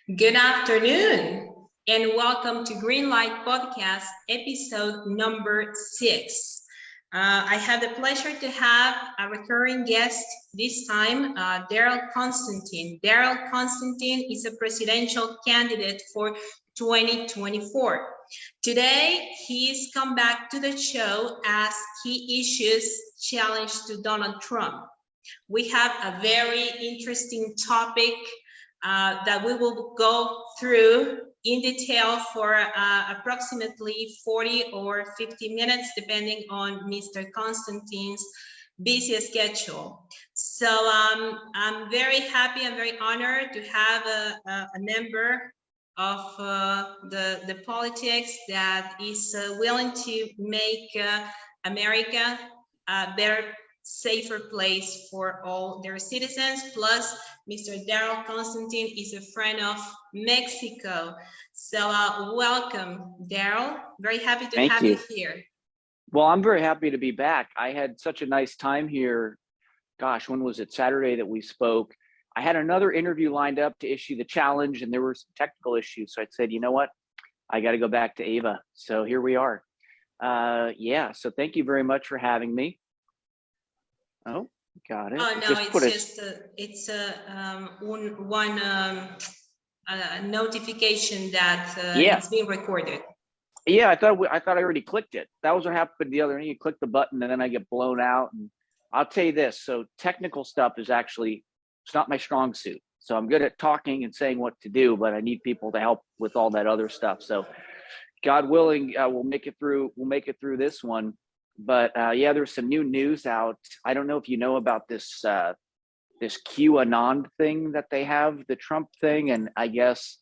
Good afternoon, and welcome to Greenlight Podcast, episode number 6. I have the pleasure to have a recurring guest this time, Daryl Constantine. Daryl Constantine is a presidential candidate for 2024. Today, he's come back to the show as he issues challenge to Donald Trump. We have a very interesting topic that we will go through in detail for approximately 40 or 50 minutes, depending on Mr. Constantine's busy schedule. So I'm very happy and very honored to have a member of the politics that is willing to make America a better, safer place for all their citizens. Plus, Mr. Daryl Constantine is a friend of Mexico. So welcome, Daryl. Very happy to have you here. Well, I'm very happy to be back. I had such a nice time here. Gosh, when was it? Saturday that we spoke. I had another interview lined up to issue the challenge, and there were some technical issues. So I said, you know what? I got to go back to Ava. So here we are. So thank you very much for having me. Oh, got it. Oh, no, it's one notification that it's being recorded. Yeah, I thought I already clicked it. That was what happened the other day. You click the button and then I get blown out. And I'll tell you this, so technical stuff is actually, it's not my strong suit. So I'm good at talking and saying what to do, but I need people to help with all that other stuff. So God willing, we'll make it through this one. But there's some new news out. I don't know if you know about this QAnon thing that they have, the Trump thing, and I guess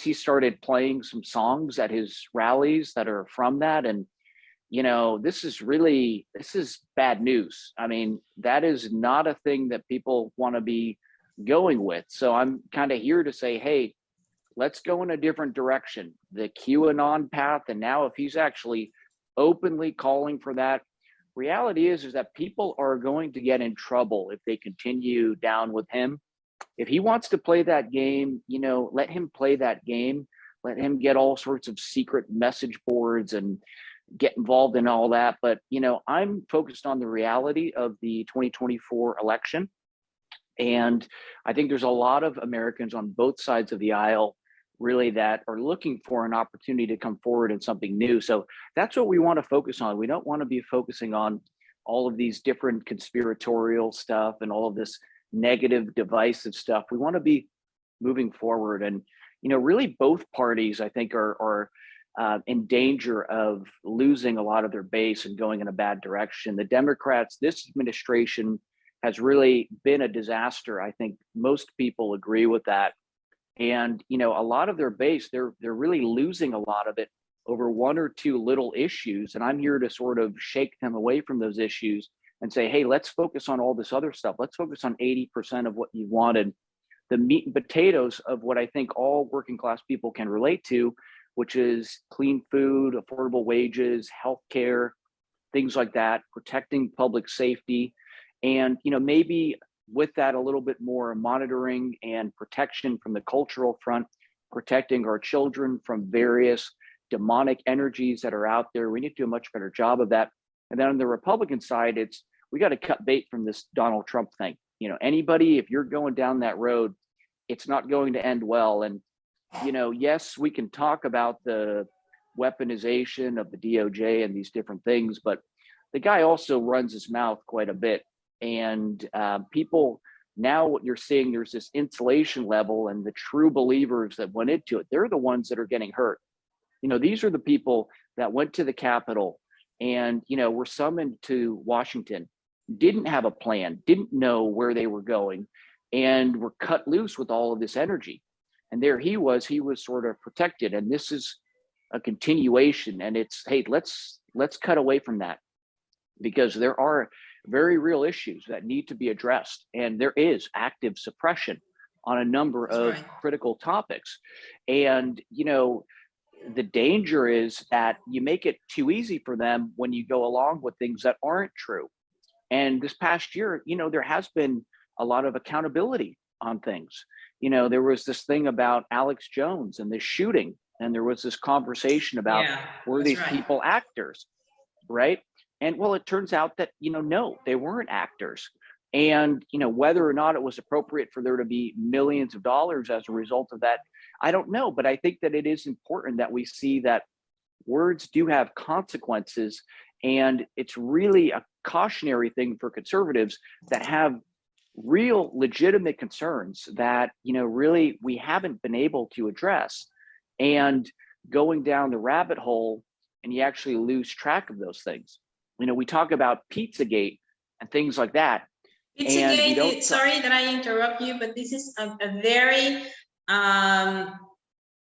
he started playing some songs at his rallies that are from that. And this is bad news. I mean, that is not a thing that people want to be going with. So I'm kind of here to say, hey, let's go in a different direction. The QAnon path, and now if he's actually openly calling for that, reality is that people are going to get in trouble if they continue down with him. If he wants to play that game, let him play that game. Let him get all sorts of secret message boards and get involved in all that. But I'm focused on the reality of the 2024 election, and I think there's a lot of Americans on both sides of the aisle really that are looking for an opportunity to come forward in something new. So that's what we want to focus on. We don't want to be focusing on all of these different conspiratorial stuff and all of this negative, divisive stuff. We want to be moving forward. And, really both parties, I think, are in danger of losing a lot of their base and going in a bad direction. The Democrats, this administration has really been a disaster. I think most people agree with that. And, a lot of their base, they're really losing a lot of it over one or two little issues. And I'm here to sort of shake them away from those issues and say, hey, let's focus on all this other stuff. Let's focus on 80% of what you wanted, the meat and potatoes of what I think all working class people can relate to, which is clean food, affordable wages, healthcare, things like that, protecting public safety. And, maybe with that, a little bit more monitoring and protection from the cultural front, protecting our children from various demonic energies that are out there. We need to do a much better job of that. And then on the Republican side, we got to cut bait from this Donald Trump thing. Anybody, if you're going down that road, it's not going to end well. And, yes, we can talk about the weaponization of the DOJ and these different things, but the guy also runs his mouth quite a bit. And people now, what you're seeing, there's this insulation level, and the true believers that went into it, they're the ones that are getting hurt. These are the people that went to the Capitol and, were summoned to Washington, didn't have a plan, didn't know where they were going, and were cut loose with all of this energy. And there he was sort of protected. And this is a continuation. And it's, hey, let's cut away from that, because there are very real issues that need to be addressed. And there is active suppression on a number of critical topics. And, the danger is that you make it too easy for them when you go along with things that aren't true. And this past year, there has been a lot of accountability on things. You know, there was this thing about Alex Jones and this shooting, and there was this conversation about, Yeah, were that's these right. people actors, right? And well, it turns out that, you know, no, they weren't actors. And, you know, whether or not it was appropriate for there to be millions of dollars as a result of that, I don't know. But I think that it is important that we see that words do have consequences. And it's really a cautionary thing for conservatives that have real legitimate concerns that, you know, really we haven't been able to address. And going down the rabbit hole, and you actually lose track of those things. You know, we talk about Pizzagate and things like that, and we don't. Sorry that I interrupt you, but this is a very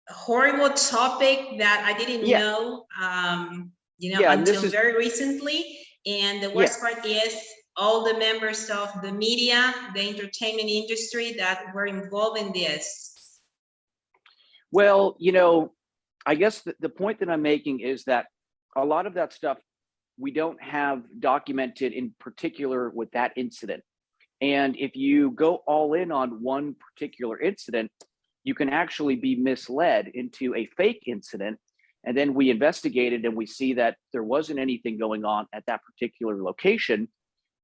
horrible topic that I didn't Yeah, know, and this until is, very recently. And the yeah. worst part is all the members of the media, the entertainment industry that were involved in this. Well, you know, I guess the point that I'm making is that a lot of that stuff we don't have documented in particular with that incident. And if you go all in on one particular incident, you can actually be misled into a fake incident. And then we investigated and we see that there wasn't anything going on at that particular location.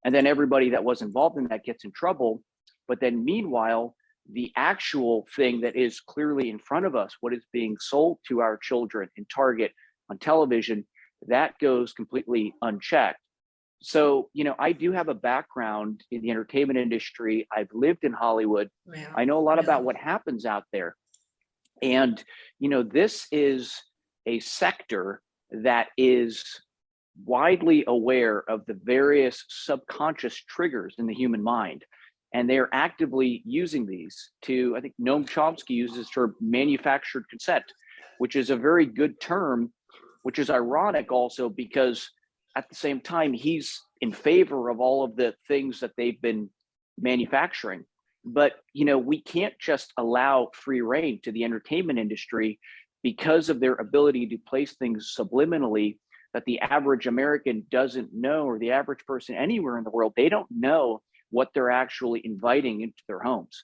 And then everybody that was involved in that gets in trouble. But then meanwhile, the actual thing that is clearly in front of us, what is being sold to our children in Target, on television, that goes completely unchecked. So, you know, I do have a background in the entertainment industry. I've lived in Hollywood. Well, I know a lot about really. what happens out there. And, you know, this is a sector that is widely aware of the various subconscious triggers in the human mind. And they're actively using these to, I think Noam Chomsky uses the term manufactured consent, which is a very good term, which is ironic also because at the same time, he's in favor of all of the things that they've been manufacturing. But, you know, we can't just allow free rein to the entertainment industry because of their ability to place things subliminally that the average American doesn't know, or the average person anywhere in the world, they don't know what they're actually inviting into their homes.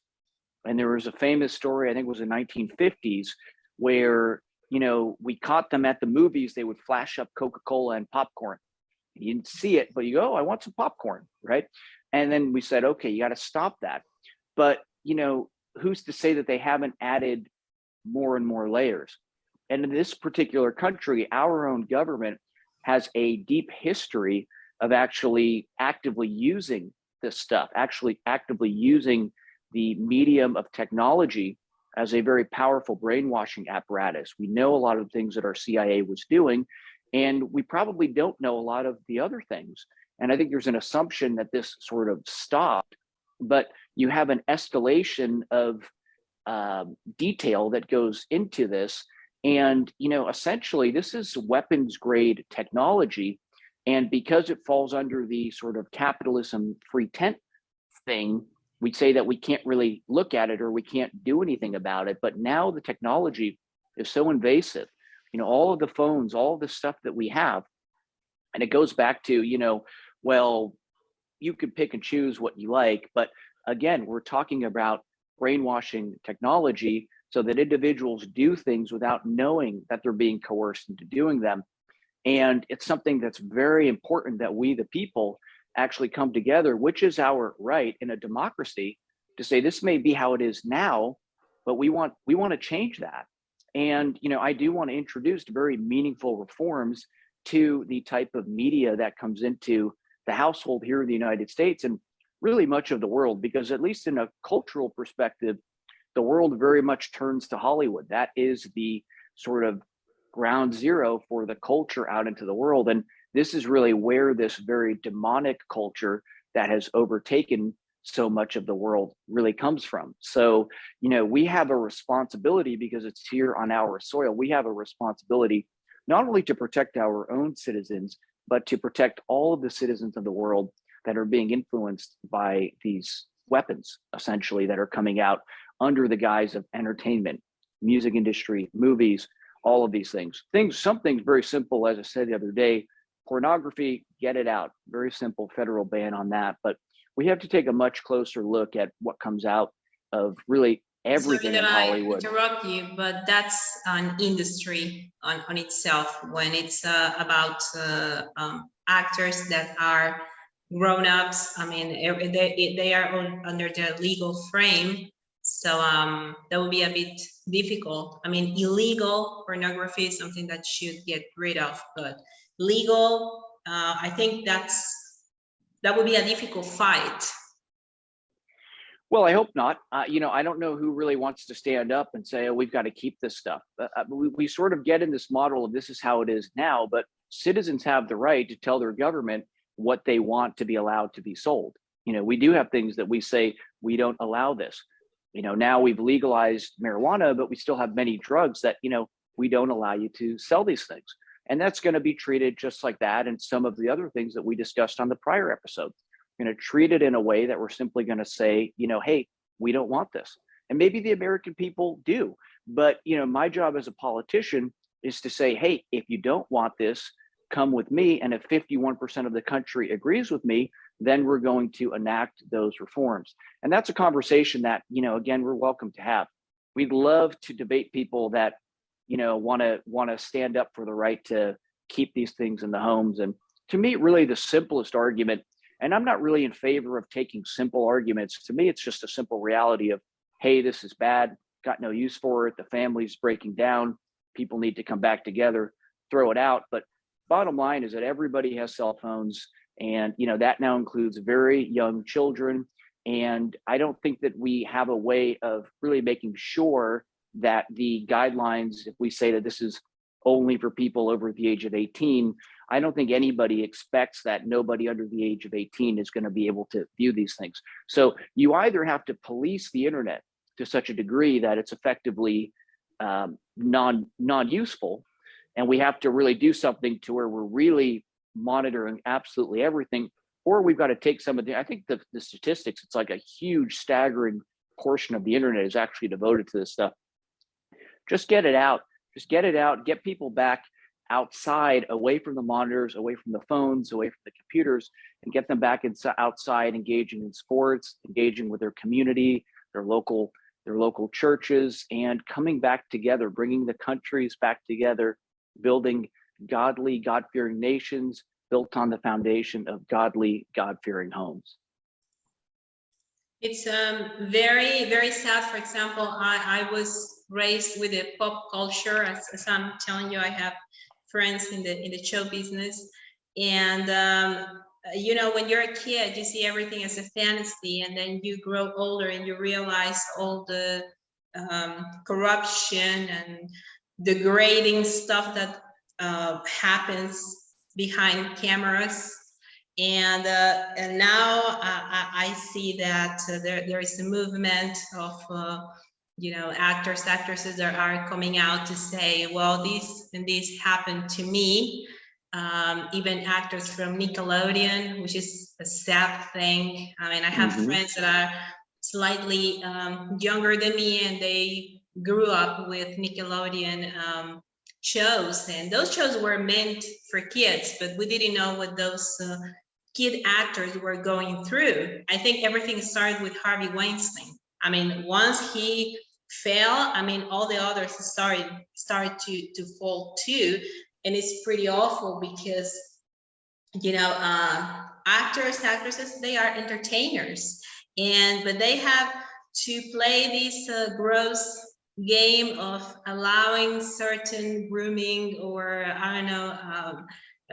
And there was a famous story, I think it was in the 1950s, where, you know, we caught them at the movies, they would flash up Coca-Cola and popcorn. You didn't see it, but you go, oh, I want some popcorn, right? And then we said, okay, you got to stop that. But, you know, who's to say that they haven't added more and more layers? And in this particular country, our own government has a deep history of actually actively using this stuff, actually actively using the medium of technology as a very powerful brainwashing apparatus. We know a lot of things that our CIA was doing, and we probably don't know a lot of the other things. And I think there's an assumption that this sort of stopped, but you have an escalation of detail that goes into this. And, you know, essentially, this is weapons grade technology. And because it falls under the sort of capitalism free tent thing, we say that we can't really look at it or we can't do anything about it. But now the technology is so invasive, you know, all of the phones, all of the stuff that we have. And it goes back to, you know, well, you could pick and choose what you like. But again, we're talking about brainwashing technology so that individuals do things without knowing that they're being coerced into doing them. And it's something that's very important that we, the people, actually come together, which is our right in a democracy, to say this may be how it is now, but we want to change that. And, you know, I do want to introduce very meaningful reforms to the type of media that comes into the household here in the United States and really much of the world, because at least in a cultural perspective, the world very much turns to Hollywood. That is the sort of ground zero for the culture out into the world. And this is really where this very demonic culture that has overtaken so much of the world really comes from. So, you know, we have a responsibility because it's here on our soil. We have a responsibility not only to protect our own citizens, but to protect all of the citizens of the world that are being influenced by these weapons, essentially, that are coming out under the guise of entertainment, music industry, movies, all of these things. Some things very simple, as I said the other day, pornography, get it out. Very simple federal ban on that. But we have to take a much closer look at what comes out of really Sorry everything that in I Hollywood. interrupt you, but that's an industry on itself when it's about actors that are grown-ups. I mean, they are under the legal frame, so that would be a bit difficult. I mean, illegal pornography is something that should get rid of, but legal, I think that would be a difficult fight. Well, I hope not. I don't know who really wants to stand up and say, oh, we've got to keep this stuff. We sort of get in this model of this is how it is now, but citizens have the right to tell their government what they want to be allowed to be sold. We do have things that we say, we don't allow this. Now we've legalized marijuana, but we still have many drugs that, we don't allow you to sell these things. And that's going to be treated just like that. And some of the other things that we discussed on the prior episode. Going to treat it in a way that we're simply going to say, hey, we don't want this. And maybe the American people do. But, my job as a politician is to say, hey, if you don't want this, come with me. And if 51% of the country agrees with me, then we're going to enact those reforms. And that's a conversation that, again, we're welcome to have. We'd love to debate people that, want to stand up for the right to keep these things in the homes. And to me, really the simplest argument, and I'm not really in favor of taking simple arguments. To me, it's just a simple reality of, hey, this is bad, got no use for it. The family's breaking down. People need to come back together, throw it out. But bottom line is that everybody has cell phones, and that now includes very young children. And I don't think that we have a way of really making sure that the guidelines, if we say that this is only for people over the age of 18, I don't think anybody expects that nobody under the age of 18 is going to be able to view these things. So you either have to police the internet to such a degree that it's effectively non-useful, and we have to really do something to where we're really monitoring absolutely everything, or we've got to take some of the, I think the statistics, it's like a huge staggering portion of the internet is actually devoted to this stuff. Just get it out, get people back outside, away from the monitors, away from the phones, away from the computers, and get them back outside, engaging in sports, engaging with their community, their local churches, and coming back together, bringing the countries back together, building godly, God-fearing nations built on the foundation of godly, God-fearing homes. It's very, very sad. For example, I was raised with a pop culture. As I'm telling you, I have friends in the show business, and when you're a kid, you see everything as a fantasy, and then you grow older and you realize all the corruption and degrading stuff that happens behind cameras. And now I see that there is a movement of actors, actresses that are coming out to say, well, this and this happened to me. Even actors from Nickelodeon, which is a sad thing. I mean, I have friends that are slightly younger than me, and they grew up with Nickelodeon shows, and those shows were meant for kids, but we didn't know what those kid actors were going through. I think everything started with Harvey Weinstein. I mean, once he fell, I mean, all the others started to fall too. And it's pretty awful because, actors, actresses, they are entertainers, but they have to play this gross game of allowing certain grooming or, I don't know,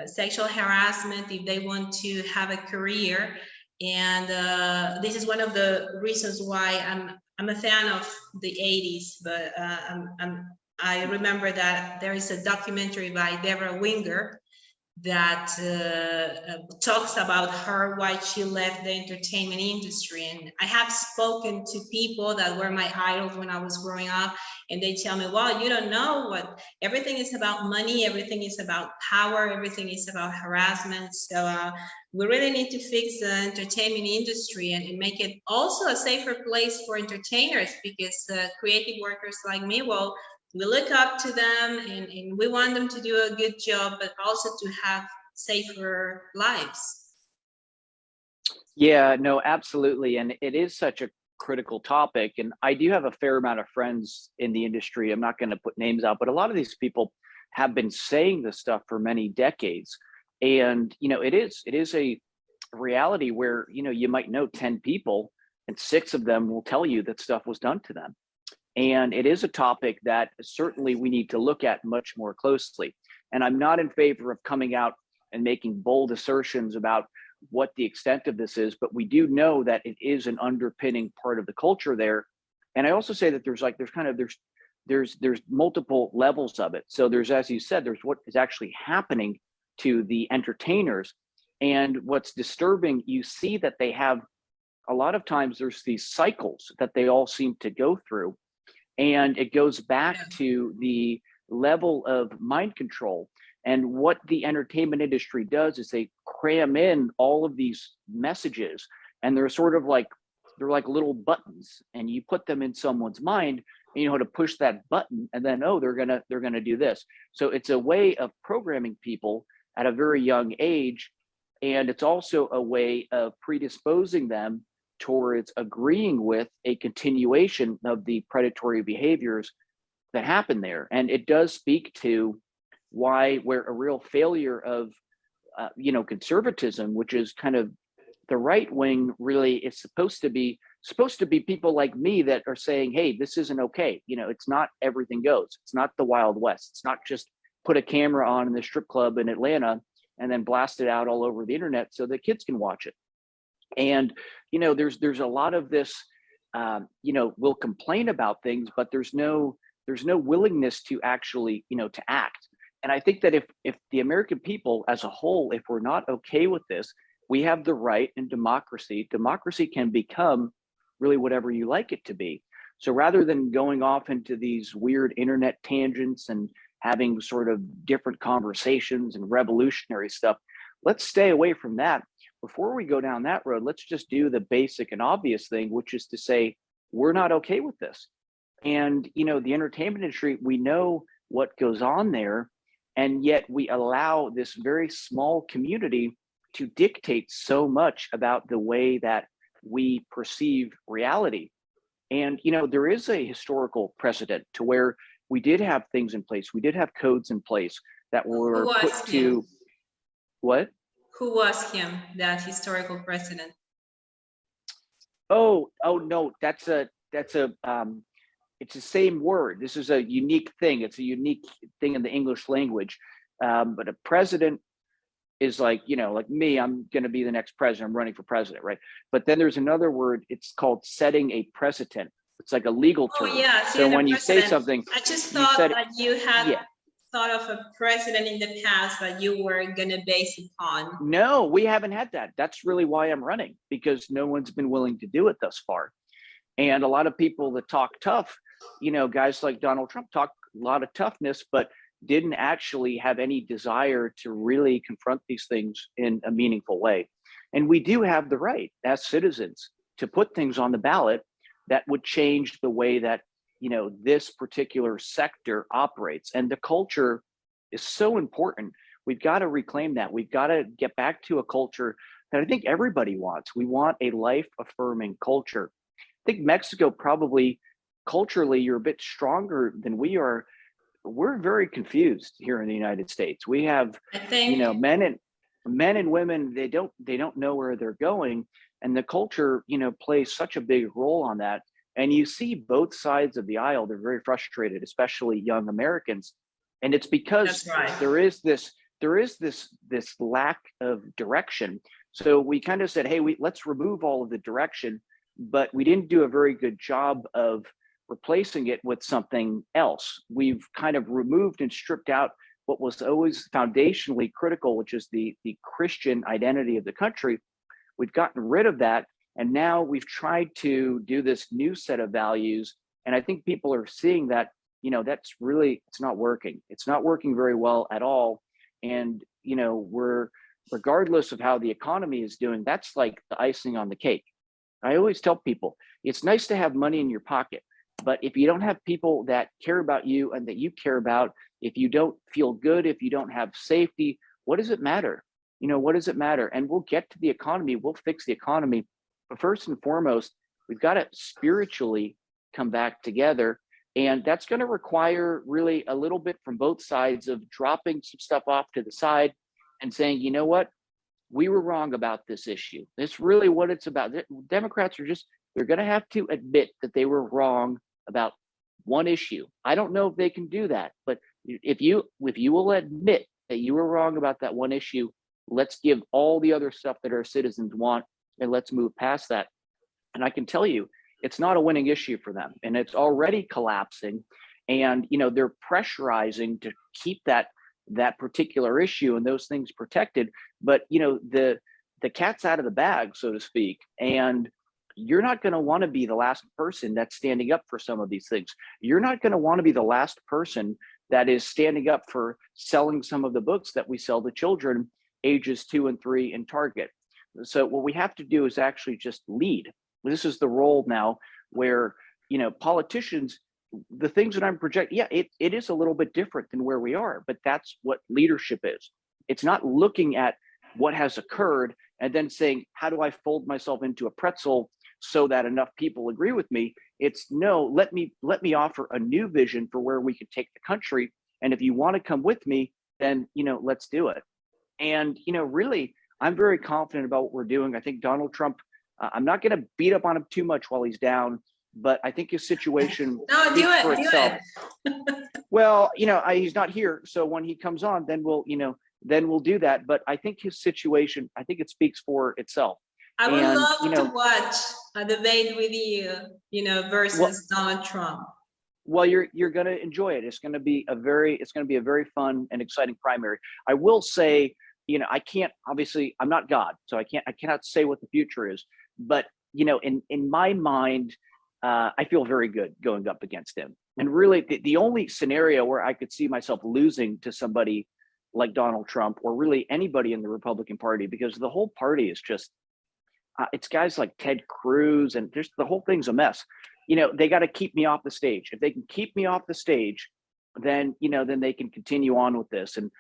sexual harassment if they want to have a career. And this is one of the reasons why I'm a fan of the 80s, but I remember that there is a documentary by Deborah Winger that talks about her, why she left the entertainment industry. And I have spoken to people that were my idols when I was growing up, and they tell me, well, you don't know what, everything is about money, everything is about power, everything is about harassment. So we really need to fix the entertainment industry and make it also a safer place for entertainers, because creative workers like me, well, we look up to them and we want them to do a good job, but also to have safer lives. Yeah, no, absolutely. And it is such a critical topic. And I do have a fair amount of friends in the industry. I'm not going to put names out, but a lot of these people have been saying this stuff for many decades. And, it is a reality where, you might know 10 people and 6 of them will tell you that stuff was done to them. And it is a topic that certainly we need to look at much more closely. And I'm not in favor of coming out and making bold assertions about what the extent of this is, but we do know that it is an underpinning part of the culture there. And I also say that there's multiple levels of it. So there's, as you said, there's what is actually happening to the entertainers. And what's disturbing, you see that they have, a lot of times there's these cycles that they all seem to go through. And it goes back to the level of mind control. And what the entertainment industry does is they cram in all of these messages, and they're sort of like, they're like little buttons, and you put them in someone's mind, and you know how to push that button, and then, oh, they're gonna do this. So it's a way of programming people at a very young age. And it's also a way of predisposing them towards agreeing with a continuation of the predatory behaviors that happen there. And it does speak to why, where a real failure of conservatism, which is kind of the right wing, really is supposed to be people like me that are saying, hey, this isn't okay. It's not everything goes. It's not the Wild West. It's not just put a camera on in the strip club in Atlanta and then blast it out all over the internet so that kids can watch it. And there's a lot of this. We'll complain about things, but there's no willingness to actually to act. And I think that if the American people as a whole, if we're not okay with this, we have the right in democracy. Democracy can become really whatever you like it to be. So rather than going off into these weird internet tangents and having sort of different conversations and revolutionary stuff, let's stay away from that. Before we go down that road, let's just do the basic and obvious thing, which is to say, we're not okay with this. And, the entertainment industry, we know what goes on there, and yet we allow this very small community to dictate so much about the way that we perceive reality. And, there is a historical precedent to where we did have things in place. We did have codes in place that were put to what? Who was him, that historical precedent? Oh no, it's the same word. This is a unique thing. It's a unique thing in the English language. But a president is like me, I'm going to be the next president. I'm running for president, right? But then there's another word. It's called setting a precedent. It's like a legal term. Oh yeah. So when you say something, I just thought that you had thought of a president in the past that you were going to base it on. No, we haven't had that. That's really why I'm running, because no one's been willing to do it thus far. And a lot of people that talk tough, guys like Donald Trump talk a lot of toughness, but didn't actually have any desire to really confront these things in a meaningful way. And we do have the right as citizens to put things on the ballot that would change the way that this particular sector operates. And the culture is so important. We've got to reclaim that. We've got to get back to a culture that I think everybody wants. We want a life affirming culture. I think Mexico probably culturally, you're a bit stronger than we are. We're very confused here in the United States. We have, men and women, they don't know where they're going. And the culture, plays such a big role on that. And you see both sides of the aisle. They're very frustrated, especially young Americans. And it's because there is this lack of direction. So we kind of said, hey, let's remove all of the direction, but we didn't do a very good job of replacing it with something else. We've kind of removed and stripped out what was always foundationally critical, which is the Christian identity of the country. We've gotten rid of that. And now we've tried to do this new set of values. And I think people are seeing that, that's really, it's not working. It's not working very well at all. And, we're, regardless of how the economy is doing, that's like the icing on the cake. I always tell people, it's nice to have money in your pocket, but if you don't have people that care about you and that you care about, if you don't feel good, if you don't have safety, what does it matter? What does it matter? And we'll get to the economy, we'll fix the economy. But first and foremost, we've got to spiritually come back together. And that's going to require really a little bit from both sides of dropping some stuff off to the side and saying, you know what, we were wrong about this issue. That's really what it's about. Democrats are just, they're going to have to admit that they were wrong about one issue. I don't know if they can do that, but if you will admit that you were wrong about that one issue, let's give all the other stuff that our citizens want and let's move past that. And I can tell you, it's not a winning issue for them, and it's already collapsing. And they're pressurizing to keep that particular issue and those things protected. But the cat's out of the bag, so to speak. And you're not going to want to be the last person that's standing up for some of these things. You're not going to want to be the last person that is standing up for selling some of the books that we sell to children ages 2 and 3 in Target. So what we have to do is actually just lead. This is the role now where, politicians, the things that I'm projecting, it is a little bit different than where we are, but that's what leadership is. It's not looking at what has occurred and then saying, how do I fold myself into a pretzel so that enough people agree with me? It's no, let me offer a new vision for where we could take the country. And if you want to come with me, then, let's do it. And, really, I'm very confident about what we're doing. I think Donald Trump, I'm not going to beat up on him too much while he's down, but I think his situation speaks for itself. Well, he's not here. So when he comes on, then we'll do that. But I think his situation, I think it speaks for itself. I would love to watch a debate with you, versus Donald Trump. Well, you're going to enjoy it. It's going to be a very fun and exciting primary. I will say, I can't, obviously I'm not God, so I cannot say what the future is, but in my mind, I feel very good going up against him. And really the only scenario where I could see myself losing to somebody like Donald Trump, or really anybody in the Republican Party, because the whole party is just, it's guys like Ted Cruz, and just the whole thing's a mess. They got to keep me off the stage. If they can keep me off the stage, then they can continue on with this. And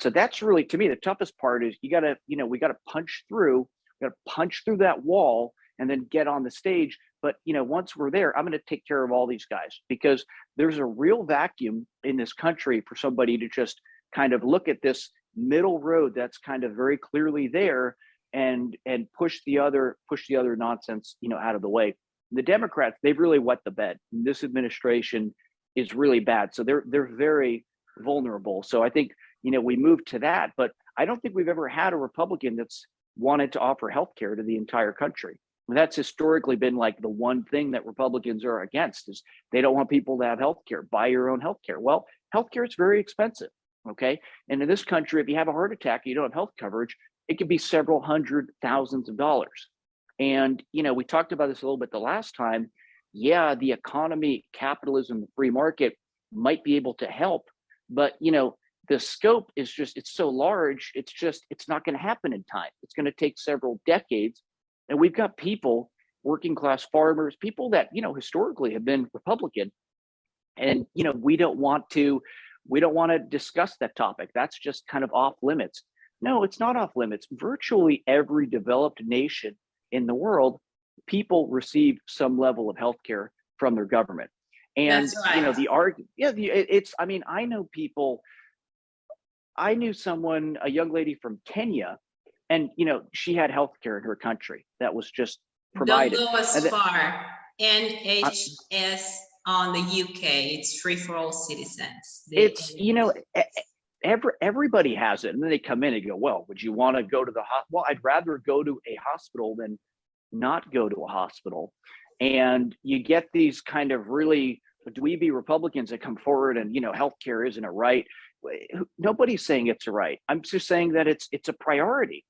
so that's really, to me, the toughest part is we got to punch through that wall and then get on the stage. But once we're there, I'm going to take care of all these guys, because there's a real vacuum in this country for somebody to just kind of look at this middle road that's kind of very clearly there and push the other nonsense out of the way. The Democrats, they've really wet the bed. This administration is really bad, so they're very vulnerable. So I think we move to that, but I don't think we've ever had a Republican that's wanted to offer healthcare to the entire country. And that's historically been like the one thing that Republicans are against, is they don't want people to have healthcare. Buy your own healthcare. Well, healthcare is very expensive. Okay, and in this country, if you have a heart attack and you don't have health coverage, it could be several $100,000s. And we talked about this a little bit the last time. Yeah, the economy, capitalism, the free market might be able to help, but the scope is just, it's so large, it's not going to happen in time. It's going to take several decades. And we've got people, working class farmers, people that historically have been Republican, and we don't want to discuss that topic. That's just kind of off limits. No, it's not off limits. Virtually every developed nation in the world, people receive some level of healthcare from their government. And that's right. I know people. I knew someone, a young lady from Kenya, and she had healthcare in her country that was just provided. Don't go as far. NHS on the UK, it's free for all citizens. Everybody has it, and then they come in and go, well, would you want to go to the hospital? Well, I'd rather go to a hospital than not go to a hospital. And you get these kind of really dweeby Republicans that come forward and healthcare isn't a right. Nobody's saying it's a right. I'm just saying that it's a priority.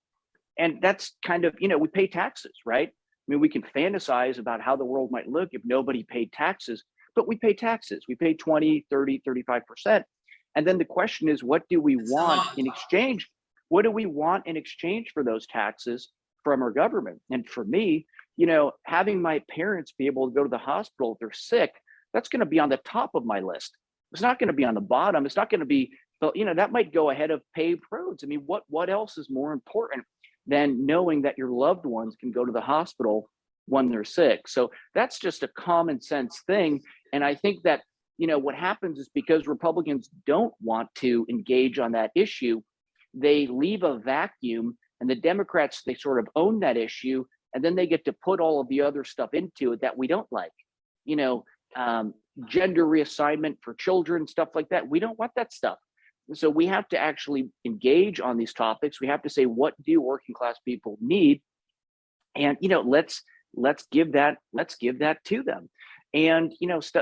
And that's kind of, we pay taxes, right? I mean, we can fantasize about how the world might look if nobody paid taxes, but we pay taxes. We pay 20, 30, 35%. And then the question is, what do we want in exchange? What do we want in exchange for those taxes from our government? And for me, having my parents be able to go to the hospital if they're sick, that's going to be on the top of my list. It's not going to be on the bottom. It's not going to be, but that might go ahead of paved roads. I mean, what else is more important than knowing that your loved ones can go to the hospital when they're sick. So that's just a common sense thing. And I think that, what happens is because Republicans don't want to engage on that issue, they leave a vacuum, and the Democrats, they sort of own that issue, and then they get to put all of the other stuff into it that we don't like, gender reassignment for children, stuff like that. We don't want that stuff. So we have to actually engage on these topics. We have to say, what do working class people need? And, let's give that to them. And,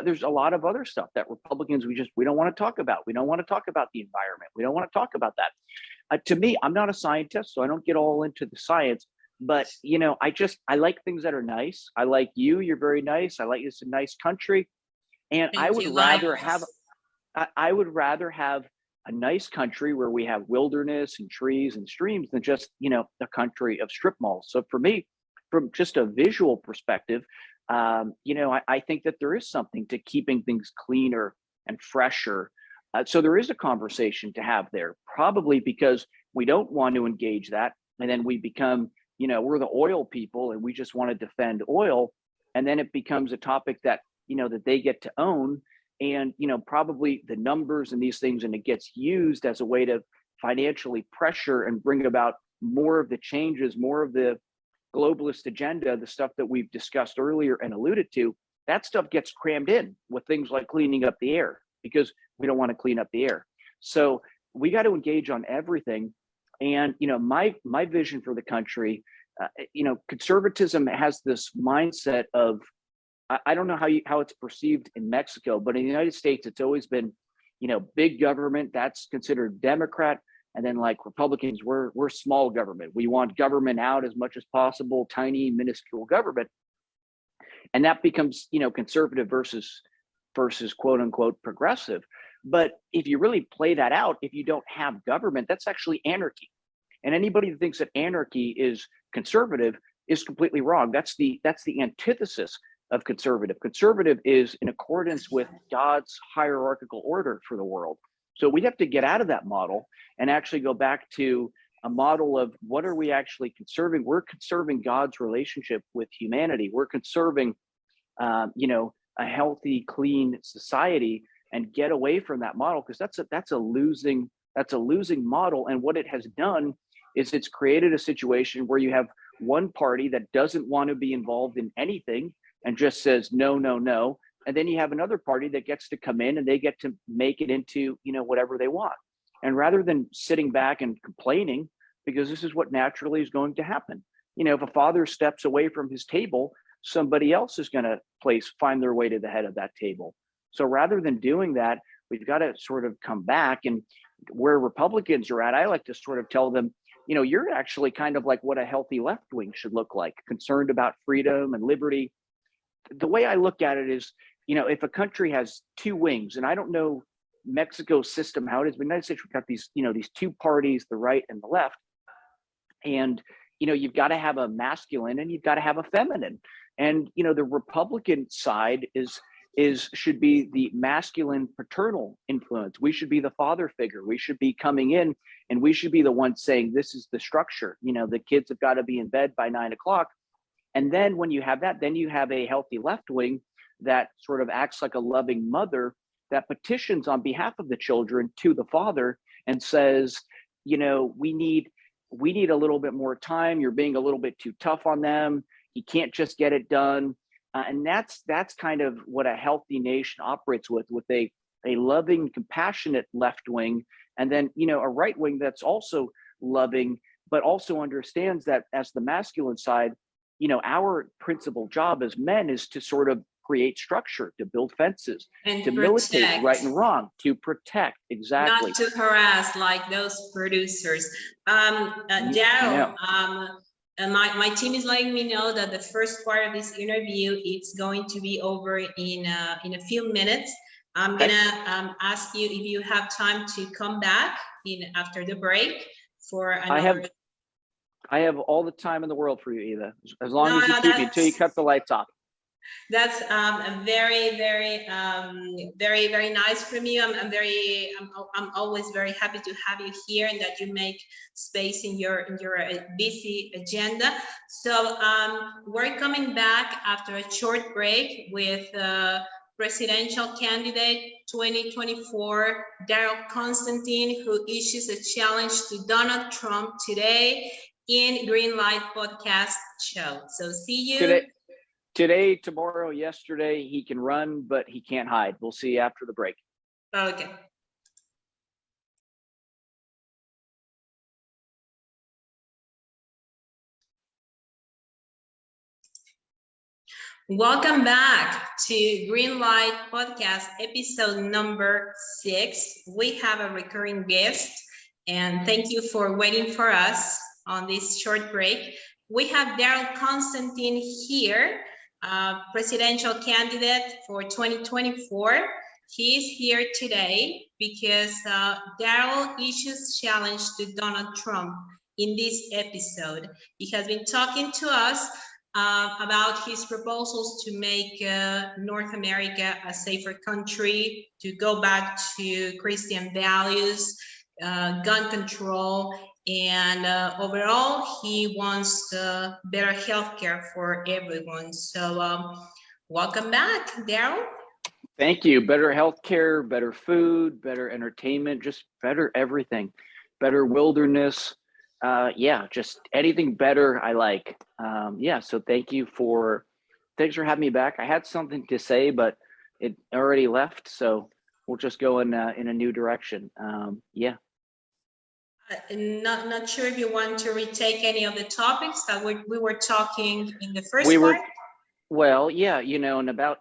there's a lot of other stuff that Republicans, we don't want to talk about. We don't want to talk about the environment. We don't want to talk about that. To me, I'm not a scientist, so I don't get all into the science, but, I like things that are nice. I like you're very nice. I like it's a nice country. And I would rather have a nice country where we have wilderness and trees and streams than just, a country of strip malls. So for me, from just a visual perspective, I think that there is something to keeping things cleaner and fresher. So there is a conversation to have there, probably because we don't want to engage that. And then we become, we're the oil people and we just want to defend oil. And then it becomes a topic that, that they get to own. And, probably the numbers and these things, and it gets used as a way to financially pressure and bring about more of the changes, more of the globalist agenda, the stuff that we've discussed earlier and alluded to. That stuff gets crammed in with things like cleaning up the air, because we don't want to clean up the air. So we got to engage on everything. And, my vision for the country, conservatism has this mindset of, I don't know how it's perceived in Mexico, but in the United States, it's always been, big government, that's considered Democrat. And then like Republicans, we're small government. We want government out as much as possible, tiny, minuscule government. And that becomes, conservative versus quote unquote progressive. But if you really play that out, if you don't have government, that's actually anarchy. And anybody that thinks that anarchy is conservative is completely wrong. That's the antithesis of conservative. Conservative is in accordance with God's hierarchical order for the world. So we have to get out of that model and actually go back to a model of what are we actually conserving? We're conserving God's relationship with humanity. We're conserving, a healthy, clean society, and get away from that model, because that's a losing model. And what it has done is it's created a situation where you have one party that doesn't want to be involved in anything and just says no, no, no. And then you have another party that gets to come in and they get to make it into, whatever they want. And rather than sitting back and complaining, because this is what naturally is going to happen. If a father steps away from his table, somebody else is going to find their way to the head of that table. So rather than doing that, we've got to sort of come back. And where Republicans are at, I like to sort of tell them, you're actually kind of like what a healthy left wing should look like, concerned about freedom and liberty. The way I look at it is, if a country has two wings, and I don't know Mexico's system, how it is, but in the United States, we've got these two parties, the right and the left. And, you've got to have a masculine and you've got to have a feminine. And, the Republican side should be the masculine paternal influence. We should be the father figure. We should be coming in and we should be the ones saying, this is the structure. The kids have got to be in bed by 9 o'clock. And then when you have that, then you have a healthy left wing that sort of acts like a loving mother that petitions on behalf of the children to the father and says, we need a little bit more time. You're being a little bit too tough on them. You can't just get it done. And that's kind of what a healthy nation operates with a loving, compassionate left wing. And then, a right wing that's also loving, but also understands that as the masculine side, our principal job as men is to sort of create structure, to build fences, and to militate right and wrong, to protect, exactly. Not to harass like those producers. Daryl, my team is letting me know that the first part of this interview is going to be over in a few minutes. I'm gonna ask you if you have time to come back after the break for another. I have all the time in the world for you, Eva, as long as you keep me until you cut the lights off. That's very nice from you. I'm always very happy to have you here and that you make space in your busy agenda. So we're coming back after a short break with presidential candidate 2024 Daryl Constantine, who issues a challenge to Donald Trump today in Greenlight podcast show. So see you today, tomorrow, yesterday. He can run, but he can't hide. We'll see you after the break. Okay. Welcome back to Greenlight Podcast, episode number 6. We have a recurring guest, and thank you for waiting for us on this short break. We have Daryl Constantine here, presidential candidate for 2024. He is here today because Daryl issues challenge to Donald Trump in this episode. He has been talking to us about his proposals to make North America a safer country, to go back to Christian values, gun control, and overall, he wants better healthcare for everyone. So welcome back, Daryl. Thank you. Better healthcare, better food, better entertainment, just better everything, better wilderness. Yeah, just anything better I like. Yeah, so thanks for having me back. I had something to say, but it already left, so we'll just go in a new direction. Yeah. Not sure if you want to retake any of the topics that we were talking in the first part. Well, yeah, and about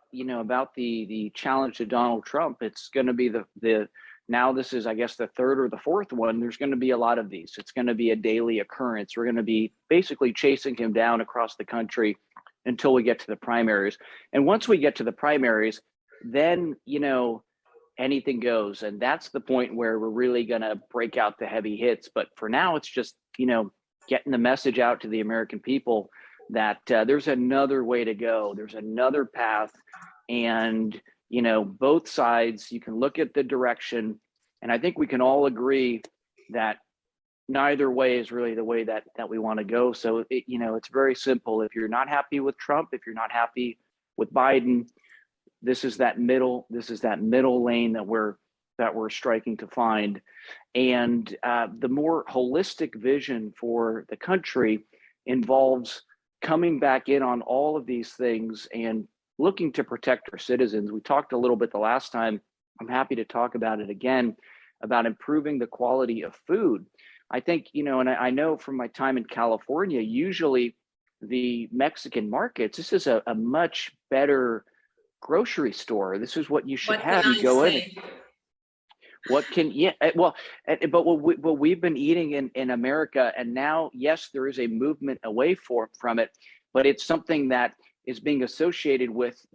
the challenge to Donald Trump. It's going to be the now this is, I guess, the third or the fourth one. There's going to be a lot of these. It's going to be a daily occurrence. We're going to be basically chasing him down across the country until we get to the primaries. And once we get to the primaries, then, anything goes. And that's the point where we're really going to break out the heavy hits. But for now, it's just, getting the message out to the American people that there's another way to go. There's another path. And both sides, you can look at the direction, and I think we can all agree that neither way is really the way that we want to go. So it's very simple. If you're not happy with Trump, if you're not happy with Biden, this is that middle lane that we're striking to find. And the more holistic vision for the country involves coming back in on all of these things and looking to protect our citizens. We talked a little bit the last time. I'm happy to talk about it again, about improving the quality of food. I think, and I know from my time in California, usually the Mexican markets, this is a much better grocery store. This is what you should have. You go in. But what we've been eating in America, and now, yes, there is a movement away from it, but it's something that is being associated with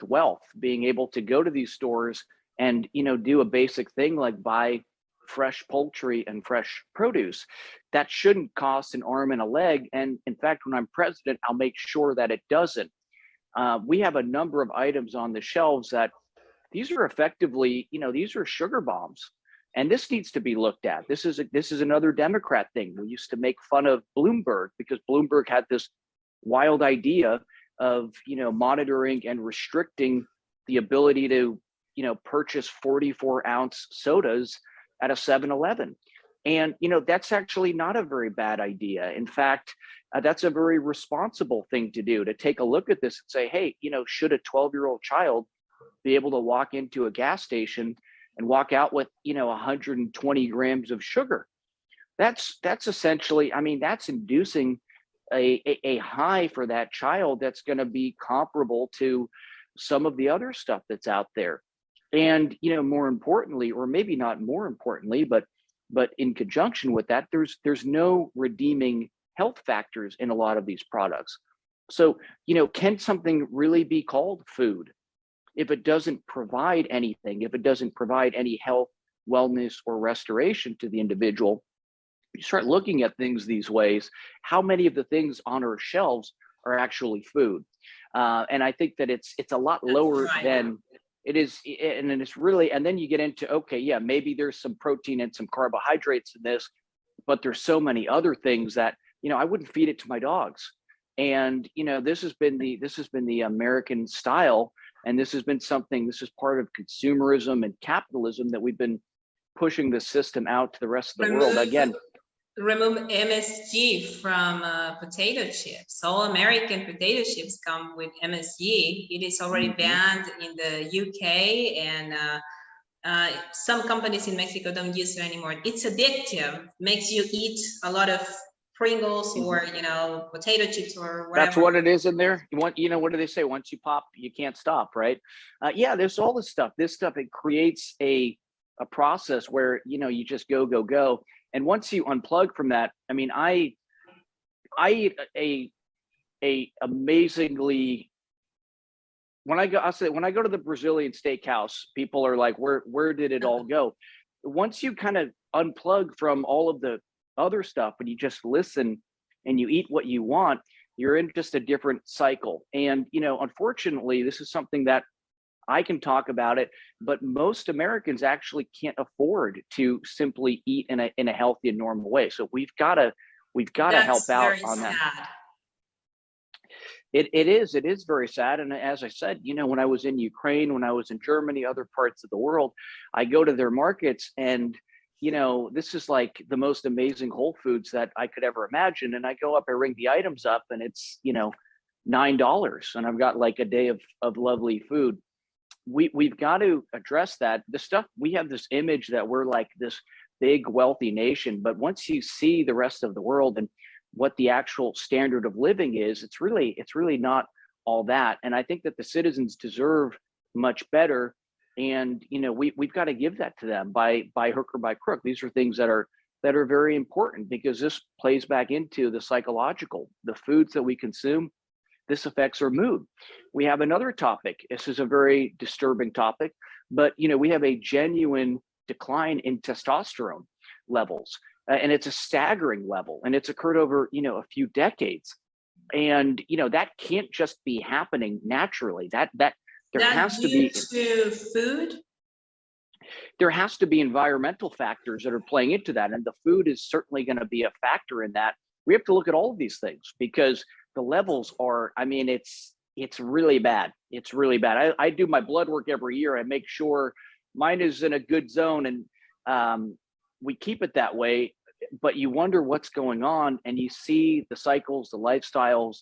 wealth, being able to go to these stores and, do a basic thing like buy fresh poultry and fresh produce. That shouldn't cost an arm and a leg. And in fact, when I'm president, I'll make sure that it doesn't. We have a number of items on the shelves that these are effectively, these are sugar bombs. And this needs to be looked at. This is another Democrat thing. We used to make fun of Bloomberg because Bloomberg had this wild idea of monitoring and restricting the ability to purchase 44-ounce sodas at a 7-Eleven. And that's actually not a very bad idea. In fact, that's a very responsible thing to do, to take a look at this and say, hey, should a 12-year-old child be able to walk into a gas station and walk out with 120 grams of sugar? That's essentially, that's inducing a high for that child that's going to be comparable to some of the other stuff that's out there. And more importantly, or maybe not more importantly, but in conjunction with that, there's no redeeming health factors in a lot of these products. So can something really be called food if it doesn't provide anything, if it doesn't provide any health, wellness, or restoration to the individual? You start looking at things these ways, how many of the things on our shelves are actually food. And I think that it's a lot lower than it is. And it's really, and then you get into, okay, yeah, maybe there's some protein and some carbohydrates in this, but there's so many other things that, I wouldn't feed it to my dogs. And, this has been the American style. And this has been this is part of consumerism and capitalism that we've been pushing the system out to the rest of the world. Again, remove MSG from potato chips. All American potato chips come with MSG. It is already banned in the UK, and some companies in Mexico don't use it anymore. It's addictive, makes you eat a lot of Pringles or potato chips or whatever. That's what it is in there. What do they say? Once you pop, you can't stop, right? Yeah, there's all this stuff. This stuff, it creates a process where you just go. And once you unplug from that, I mean, I eat a amazingly, when I go to the Brazilian steakhouse, people are like, where did it all go? Once you kind of unplug from all of the other stuff and you just listen and you eat what you want, you're in just a different cycle. And unfortunately, this is something that I can talk about it, but most Americans actually can't afford to simply eat in a healthy and normal way. So we've got to help out on that. It is very sad. And as I said, when I was in Ukraine, when I was in Germany, other parts of the world, I go to their markets and this is like the most amazing Whole Foods that I could ever imagine. And I go up, I ring the items up, and it's $9, and I've got like a day of lovely food. We've got to address that. The stuff, we have this image that we're like this big wealthy nation, but once you see the rest of the world and what the actual standard of living is, it's really not all that. And I think that the citizens deserve much better. And we've got to give that to them by hook or by crook. These are things that are very important, because this plays back into the psychological, the foods that we consume. This affects our mood. We have another topic. This is a very disturbing topic, but we have a genuine decline in testosterone levels, and it's a staggering level, and it's occurred over a few decades. And that can't just be happening naturally. That there has to be food. There has to be environmental factors that are playing into that, and the food is certainly going to be a factor in that. We have to look at all of these things, because the levels are, I mean, it's really bad. It's really bad. I do my blood work every year. I make sure mine is in a good zone, and we keep it that way. But you wonder what's going on, and you see the cycles, the lifestyles,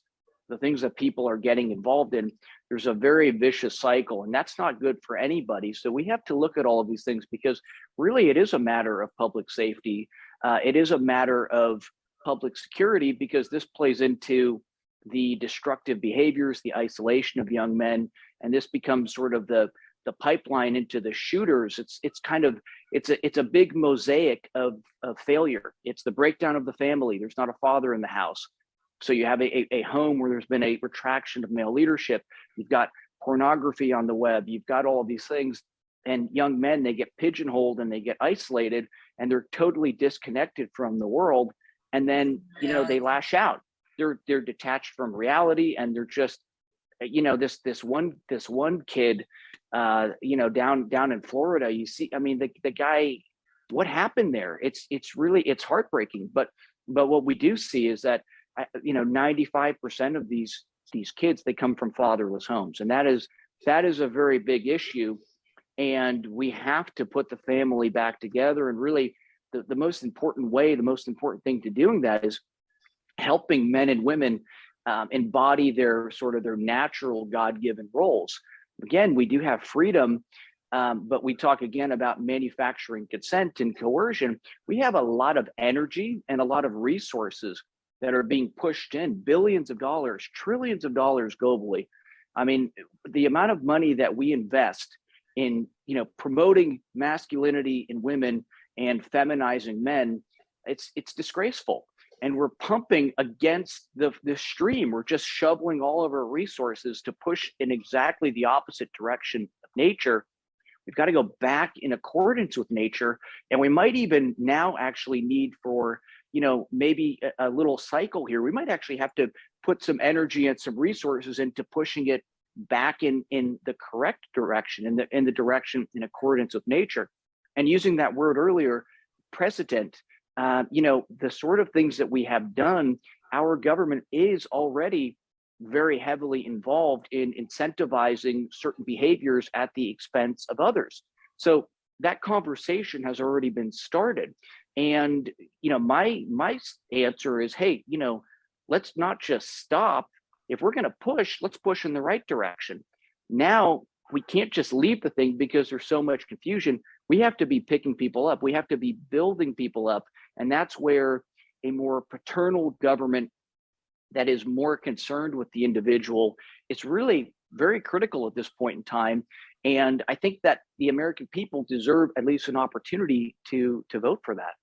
the things that people are getting involved in. There's a very vicious cycle, and that's not good for anybody. So we have to look at all of these things, because really it is a matter of public safety. It is a matter of public security, because this plays into the destructive behaviors, the isolation of young men, and this becomes sort of the pipeline into the shooters. It's a big mosaic of failure. It's the breakdown of the family. There's not a father in the house. So you have a home where there's been a retraction of male leadership. You've got pornography on the web. You've got all of these things, and young men, they get pigeonholed and they get isolated, and they're totally disconnected from the world. And then, they lash out. They're detached from reality, and they're just, this one kid, down in Florida, you see, I mean, the guy, what happened there? It's heartbreaking. But what we do see is that 95% of these kids, they come from fatherless homes, and that is a very big issue. And we have to put the family back together. And really, the most important thing to doing that is helping men and women embody their natural God-given roles. Again, we do have freedom, but we talk again about manufacturing consent and coercion. We have a lot of energy and a lot of resources that are being pushed in, billions of dollars, trillions of dollars globally. I mean, the amount of money that we invest in, promoting masculinity in women and feminizing men, it's disgraceful. And we're pumping against the stream. We're just shoveling all of our resources to push in exactly the opposite direction of nature. We've got to go back in accordance with nature. And we might even now actually need for maybe a little cycle here. We might actually have to put some energy and some resources into pushing it back in the correct direction, in the direction in accordance with nature. And using that word earlier, precedent, the sort of things that we have done, our government is already very heavily involved in incentivizing certain behaviors at the expense of others. So that conversation has already been started. And, my answer is, hey, let's not just stop. If we're going to push, let's push in the right direction. Now, we can't just leave the thing because there's so much confusion. We have to be picking people up. We have to be building people up. And that's where a more paternal government that is more concerned with the individual is really very critical at this point in time. And I think that the American people deserve at least an opportunity to vote for that.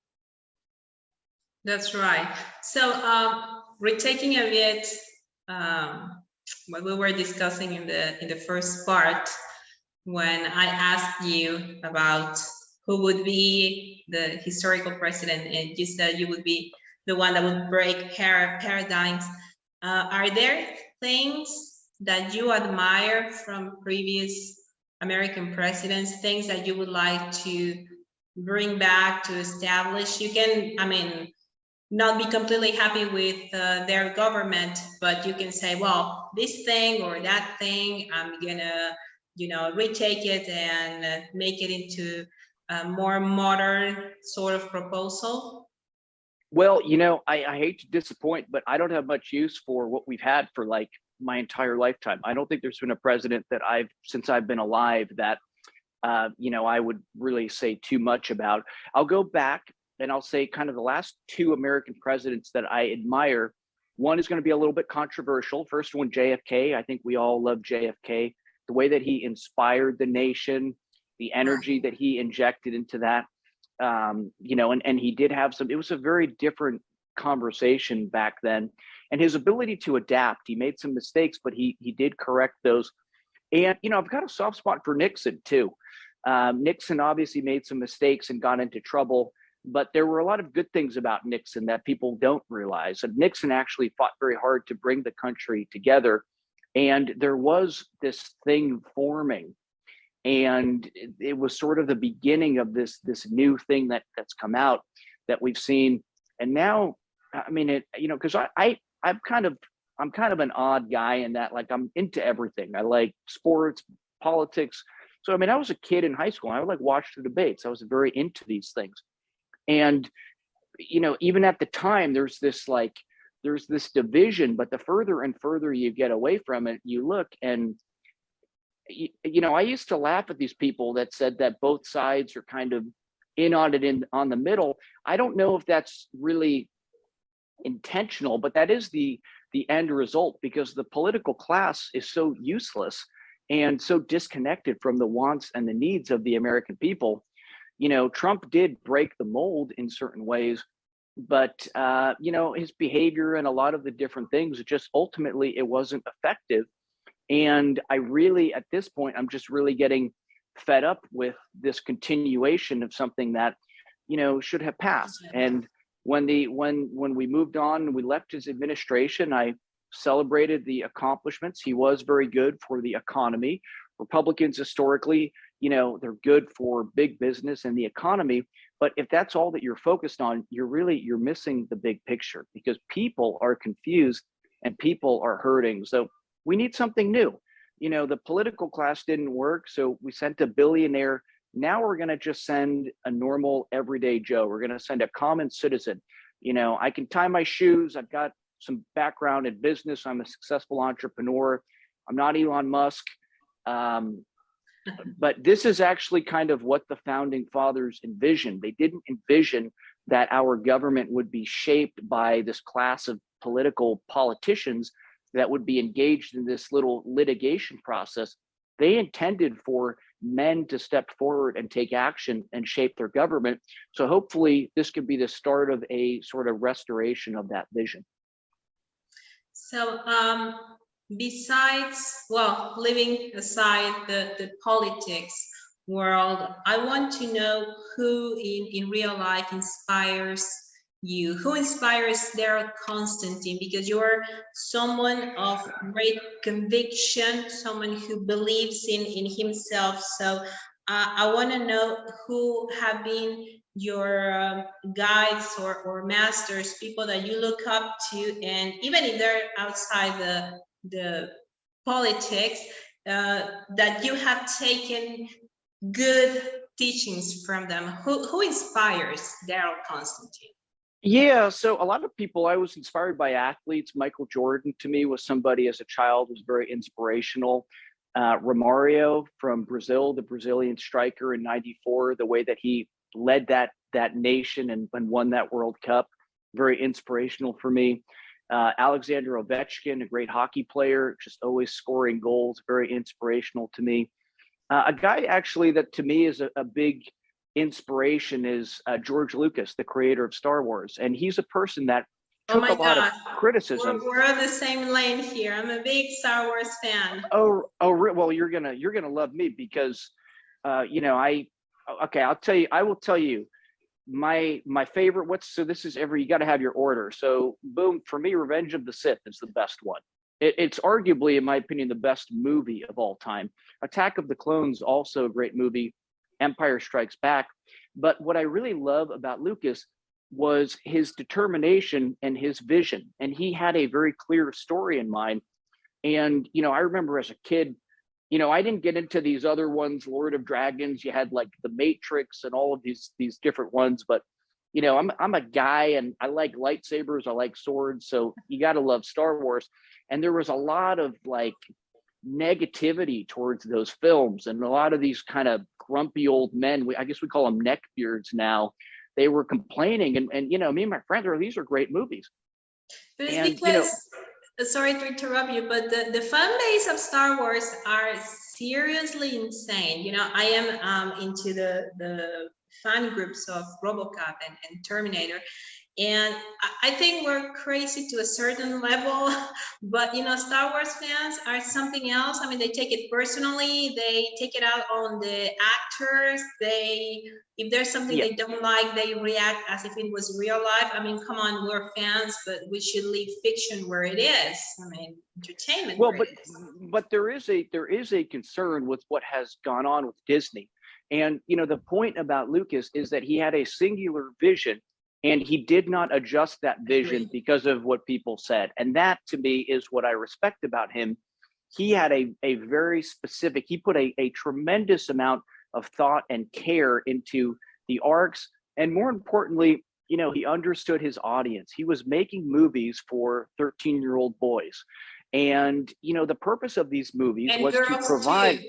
That's right. So retaking a bit what we were discussing in the first part, when I asked you about who would be the historical president, and you said you would be the one that would break paradigms. Are there things that you admire from previous American presidents, things that you would like to bring back to establish? You can, not be completely happy with their government, but you can say, well, this thing or that thing, I'm gonna, retake it and make it into a more modern sort of proposal. Well, I hate to disappoint, but I don't have much use for what we've had for like my entire lifetime. I don't think there's been a president that since I've been alive that, I would really say too much about. I'll go back and I'll say kind of the last two American presidents that I admire. One is going to be a little bit controversial. First one, JFK. I think we all love JFK. The way that he inspired the nation, the energy that he injected into that, and he did have it was a very different conversation back then. And his ability to adapt, he made some mistakes, but he did correct those. And, I've got a soft spot for Nixon too. Nixon obviously made some mistakes and got into trouble. But there were a lot of good things about Nixon that people don't realize. And Nixon actually fought very hard to bring the country together. And there was this thing forming. And it was sort of the beginning of this new thing that's come out that we've seen. And now, because I'm kind of an odd guy in that, like, I'm into everything. I like sports, politics. So, I was a kid in high school. I would watch the debates. I was very into these things. And, even at the time, there's this division, but the further and further you get away from it, you look and, I used to laugh at these people that said that both sides are kind of in on it on the middle. I don't know if that's really intentional, but that is the end result, because the political class is so useless and so disconnected from the wants and the needs of the American people. Trump did break the mold in certain ways, but, his behavior and a lot of the different things, just ultimately, it wasn't effective. And I really, at this point, I'm just really getting fed up with this continuation of something that, should have passed. And when we moved on and we left his administration, I celebrated the accomplishments. He was very good for the economy. Republicans historically, they're good for big business and the economy. But if that's all that you're focused on, you're missing the big picture, because people are confused and people are hurting. So we need something new. The political class didn't work, so we sent a billionaire. Now we're going to just send a normal everyday Joe. We're going to send a common citizen. I can tie my shoes. I've got some background in business. I'm a successful entrepreneur. I'm not Elon Musk. But this is actually kind of what the founding fathers envisioned. They didn't envision that our government would be shaped by this class of politicians that would be engaged in this little litigation process. They intended for men to step forward and take action and shape their government. So hopefully this could be the start of a sort of restoration of that vision. So besides, well, leaving aside the politics world, I want to know who in real life inspires you? Who inspires Daryl Constantine? Because you're someone of great conviction, someone who believes in himself. So I want to know who have been your guides or masters, people that you look up to, and even if they're outside the politics, that you have taken good teachings from them. Who inspires Daryl Constantine? Yeah, so a lot of people, I was inspired by athletes. Michael Jordan to me was somebody as a child was very inspirational. Romario from Brazil, the Brazilian striker in '94, the way that he led that nation and won that World Cup, very inspirational for me. Alexander Ovechkin, a great hockey player, just always scoring goals, very inspirational to me. A guy actually that to me is a big inspiration is George Lucas, the creator of Star Wars. And he's a person that took a lot of criticism. We're on the same lane here. I'm a big Star Wars fan. Well, you're gonna love me because, I will tell you my favorite. So this is you got to have your order. So boom, for me, Revenge of the Sith is the best one. It's arguably, in my opinion, the best movie of all time. Attack of the Clones, also a great movie. Empire Strikes Back. But what I really love about Lucas was his determination and his vision. And he had a very clear story in mind. And, I remember as a kid, I didn't get into these other ones, Lord of Dragons. You had like The Matrix and all of these different ones. But, I'm a guy and I like lightsabers. I like swords. So you got to love Star Wars. And there was a lot of like negativity towards those films, and a lot of these kind of grumpy old men, I guess we call them neckbeards now, they were complaining, and me and my friends these are great movies. But it's because, sorry to interrupt you, but the fan base of Star Wars are seriously insane. I am into the fan groups of RoboCop and Terminator. And I think we're crazy to a certain level, but Star Wars fans are something else. I mean, they take it personally. They take it out on the actors. If there's something they don't like, they react as if it was real life. I mean, come on, we're fans, but we should leave fiction where it is. I mean, entertainment. Well, but there is a concern with what has gone on with Disney, and the point about Lucas is that he had a singular vision. And he did not adjust that vision because of what people said. And that to me is what I respect about him. He had a very specific, he put a tremendous amount of thought and care into the arcs. And more importantly, he understood his audience. He was making movies for 13-year-old boys. And, the purpose of these movies was to provide,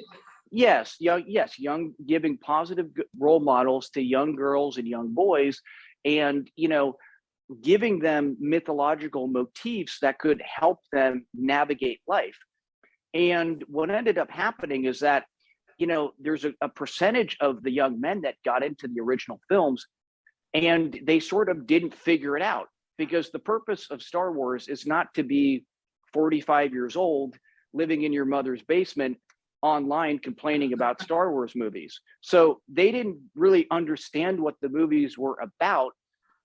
young, giving positive role models to young girls and young boys. And, giving them mythological motifs that could help them navigate life. And what ended up happening is that, there's a percentage of the young men that got into the original films and they sort of didn't figure it out, because the purpose of Star Wars is not to be 45 years old, living in your mother's basement online complaining about Star Wars movies. So they didn't really understand what the movies were about.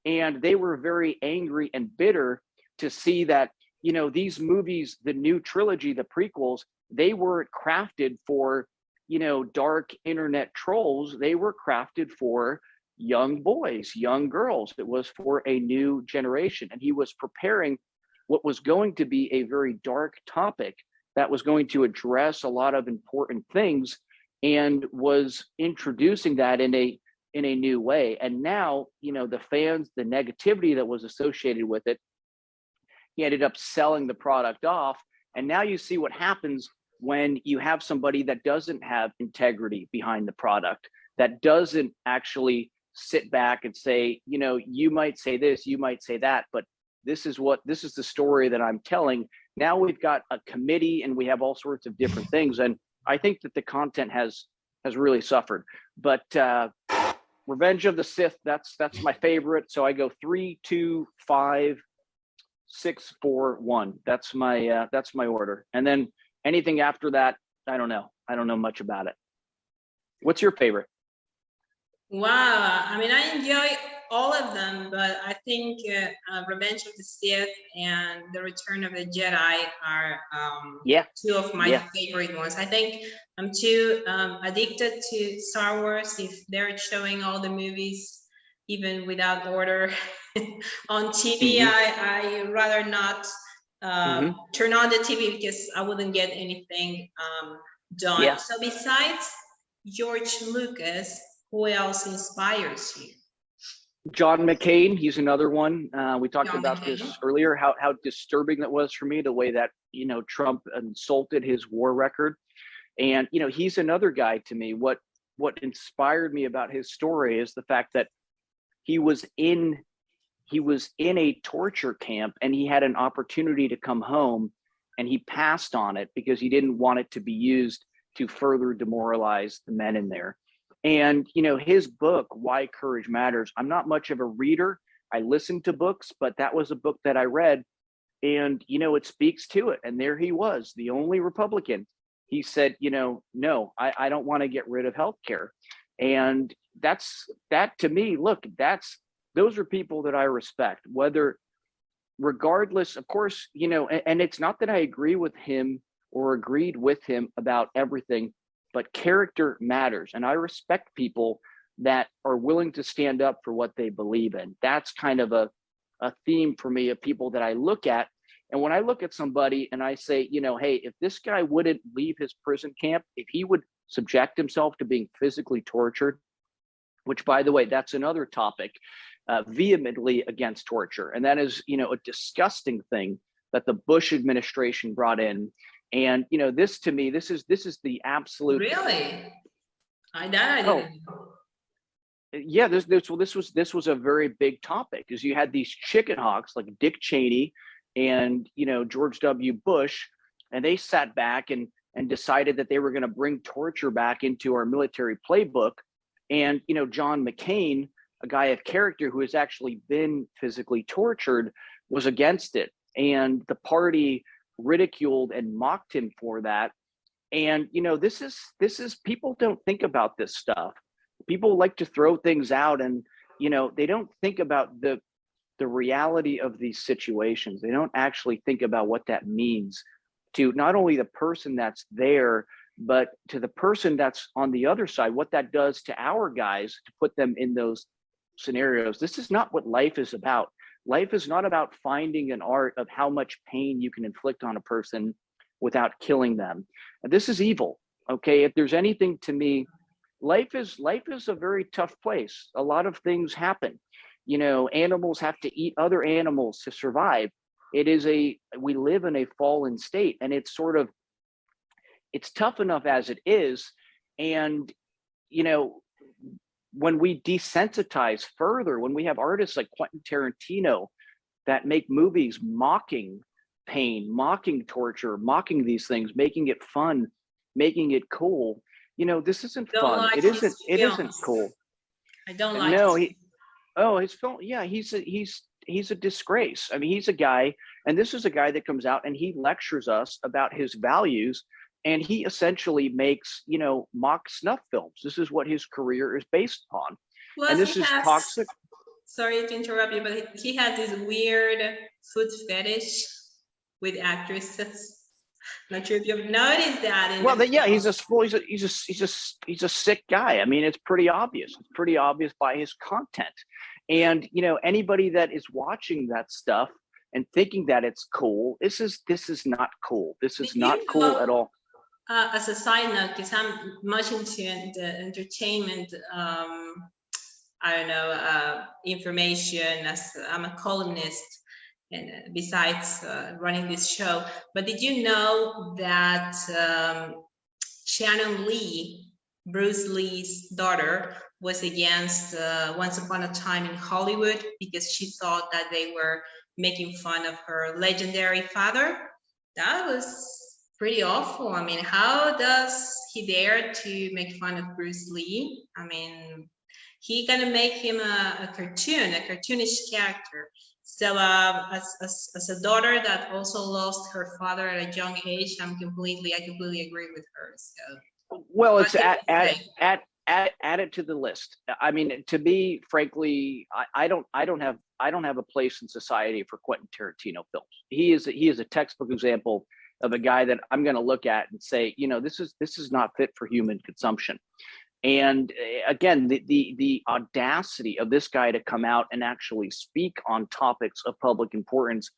And they were very angry and bitter to see that, these movies, the new trilogy, the prequels, they weren't crafted for, dark internet trolls. They were crafted for young boys, young girls. It was for a new generation. And he was preparing what was going to be a very dark topic that was going to address a lot of important things, and was introducing that in a new way. And now, the fans, the negativity that was associated with it, he ended up selling the product off. And now you see what happens when you have somebody that doesn't have integrity behind the product, that doesn't actually sit back and say, you might say this, you might say that, but this is the story that I'm telling. Now we've got a committee and we have all sorts of different things. And I think that the content has really suffered. But Revenge of the Sith, that's my favorite. So I go 3, 2, 5, 6, 4, 1. That's my order. And then anything after that, I don't know much about it. What's your favorite? Wow. I mean, I enjoy all of them, but I think Revenge of the Sith and The Return of the Jedi are two of my favorite ones. I think I'm too addicted to Star Wars. If they're showing all the movies, even without order on TV, I rather not turn on the TV because I wouldn't get anything done. Yeah. So besides George Lucas, who else inspires you? John McCain, he's another one. We talked about this earlier, how disturbing that was for me, the way that, you know, Trump insulted his war record. And, you know, he's another guy to me. What inspired me about his story is the fact that he was in a torture camp and he had an opportunity to come home and he passed on it because he didn't want it to be used to further demoralize the men in there. And, you know, his book, Why Courage Matters, I'm not much of a reader. I listen to books, but that was a book that I read and, you know, it speaks to it. And there he was, the only Republican. He said, you know, no, I don't want to get rid of healthcare. And that to me, look, those are people that I respect, whether regardless, of course, you know, and it's not that I agree with him or agreed with him about everything, but character matters. And I respect people that are willing to stand up for what they believe in. That's kind of a theme for me of people that I look at. And when I look at somebody and I say, you know, hey, if this guy wouldn't leave his prison camp, if he would subject himself to being physically tortured, which, by the way, that's another topic, vehemently against torture. And that is, you know, a disgusting thing that the Bush administration brought in. And, you know, this to me, this is the absolute. Really? I didn't know. Yeah, this was a very big topic, because you had these chicken hawks like Dick Cheney and, you know, George W. Bush, and they sat back and decided that they were going to bring torture back into our military playbook. And, you know, John McCain, a guy of character who has actually been physically tortured, was against it. And the party ridiculed and mocked him for that. And, you know, this is people don't think about this stuff. People like to throw things out and, you know, they don't think about the reality of these situations. They don't actually think about what that means to not only the person that's there, but to the person that's on the other side, what that does to our guys to put them in those scenarios. This is not what life is about. Life is not about finding an art of how much pain you can inflict on a person without killing them. This is evil. Okay. If there's anything to me, life is a very tough place. A lot of things happen. You know, animals have to eat other animals to survive. We live in a fallen state, and it's tough enough as it is. And, you know, when we desensitize further, when we have artists like Quentin Tarantino that make movies mocking pain, mocking torture, mocking ththese things, making it fun, making it cool, you know, this isn't fun. Like it isn't cool. I don't like his film. Yeah, he's a disgrace. I mean, he's a guy, and this is a guy that comes out and he lectures us about his values, and he essentially makes, you know, mock snuff films. This is what his career is based upon. Plus, and this is toxic. Sorry to interrupt you, but he has this weird foot fetish with actresses. Not sure if you've noticed that. Well, he's a sick guy. I mean, it's pretty obvious. It's pretty obvious by his content. And, you know, anybody that is watching that stuff and thinking that it's cool, this is not cool. This is not cool at all. As a side note, because I'm much into the entertainment, information, as I'm a columnist, and besides running this show. But did you know that Shannon Lee, Bruce Lee's daughter, was against Once Upon a Time in Hollywood because she thought that they were making fun of her legendary father? That was pretty awful. I mean, how does he dare to make fun of Bruce Lee? I mean, he gonna make him a cartoonish character. So as a daughter that also lost her father at a young age, I completely agree with her. So well, it's add it to the list. I mean, to me, frankly, I don't have a place in society for Quentin Tarantino films. He is a textbook example of a guy that I'm going to look at and say, this is not fit for human consumption. And again, the audacity of this guy to come out and actually speak on topics of public importance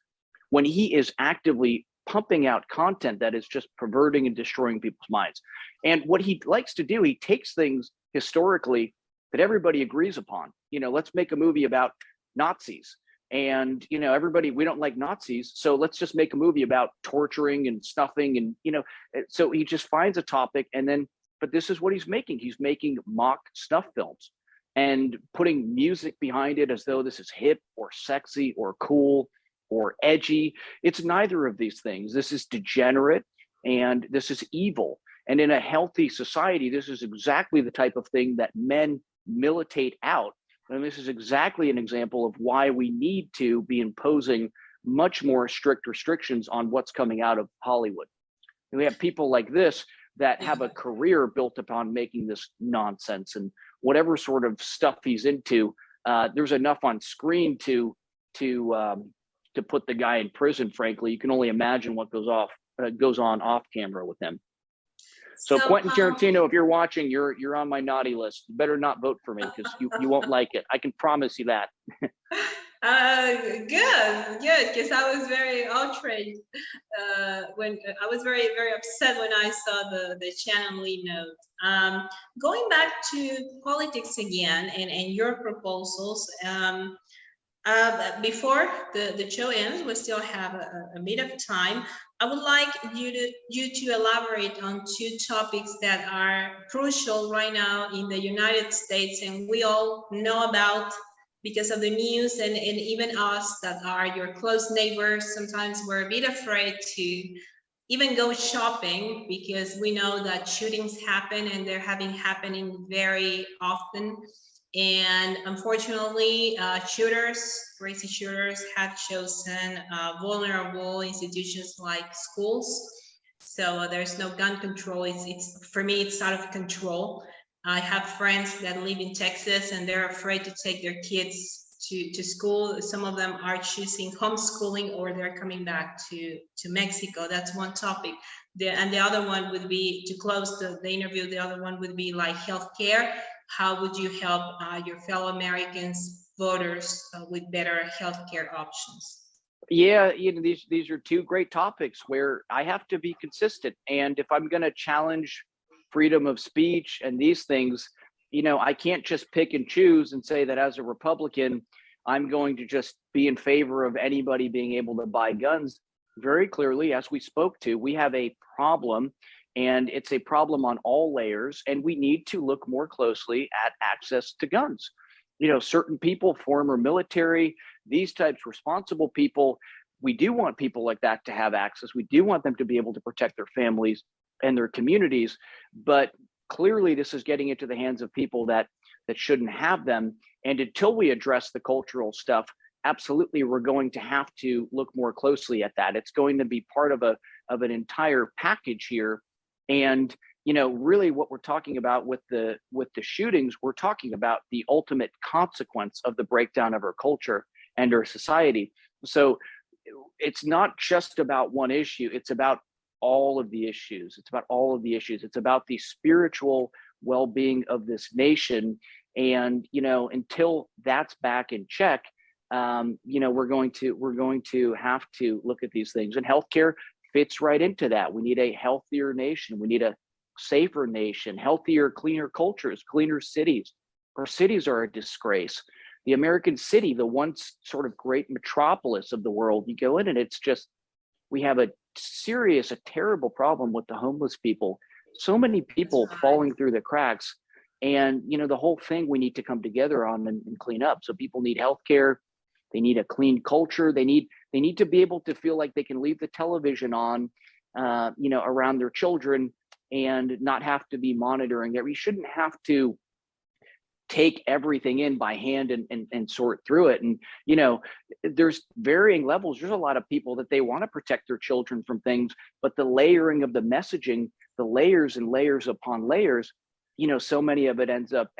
when he is actively pumping out content that is just perverting and destroying people's minds. And what he likes to do, he takes things historically that everybody agrees upon. Let's make a movie about Nazis. And, everybody, we don't like Nazis. So let's just make a movie about torturing and snuffing. And, so he just finds a topic but this is what he's making. He's making mock snuff films and putting music behind it as though this is hip or sexy or cool or edgy. It's neither of these things. This is degenerate and this is evil. And in a healthy society, this is exactly the type of thing that men militate out. And this is exactly an example of why we need to be imposing much more strict restrictions on what's coming out of Hollywood. And we have people like this that have a career built upon making this nonsense, and whatever sort of stuff he's into, there's enough on screen to put the guy in prison. Frankly, you can only imagine what goes on off camera with him. So Quentin Tarantino, if you're watching, you're on my naughty list. You better not vote for me because you won't like it. I can promise you that. Good, because I was very outraged when I was very, very upset when I saw the channel lead note. Going back to politics again and your proposals. Before the show ends, we still have a bit of time. I would like you to elaborate on two topics that are crucial right now in the United States, and we all know about because of the news, and even us that are your close neighbors. Sometimes we're a bit afraid to even go shopping because we know that shootings happen, and they're happening very often. And unfortunately, crazy shooters have chosen vulnerable institutions like schools. So there's no gun control. It's for me, it's out of control. I have friends that live in Texas and they're afraid to take their kids to school. Some of them are choosing homeschooling or they're coming back to Mexico. That's one topic. And the other one would be, to close the interview, the other one would be like healthcare. How would you help your fellow Americans, voters, with better healthcare options? Yeah, these are two great topics where I have to be consistent. And if I'm going to challenge freedom of speech and these things, I can't just pick and choose and say that as a Republican, I'm going to just be in favor of anybody being able to buy guns. Very clearly, as we spoke to, we have a problem. And it's a problem on all layers, and we need to look more closely at access to guns. Certain people, former military, these types, responsible people, we do want people like that to have access. We do want them to be able to protect their families and their communities. But clearly, this is getting into the hands of people that shouldn't have them. And until we address the cultural stuff, absolutely, we're going to have to look more closely at that. It's going to be part of an entire package here. And, really what we're talking about with the shootings, we're talking about the ultimate consequence of the breakdown of our culture and our society. So it's not just about one issue. It's about all of the issues. It's about the spiritual well-being of this nation. And, until that's back in check, we're going to have to look at these things. And healthcare fits right into that. We need a healthier nation. We need a safer nation, healthier, cleaner cultures, cleaner cities. Our cities are a disgrace. The American city, the once sort of great metropolis of the world, you go in and it's just, we have a terrible problem with the homeless people. So many people falling through the cracks. And, the whole thing we need to come together on and clean up. So people need healthcare. They need a clean culture. They need to be able to feel like they can leave the television on, around their children and not have to be monitoring it. We shouldn't have to take everything in by hand and sort through it. And, there's varying levels. There's a lot of people that they want to protect their children from things, but the layering of the messaging, the layers and layers upon layers, so many of it ends up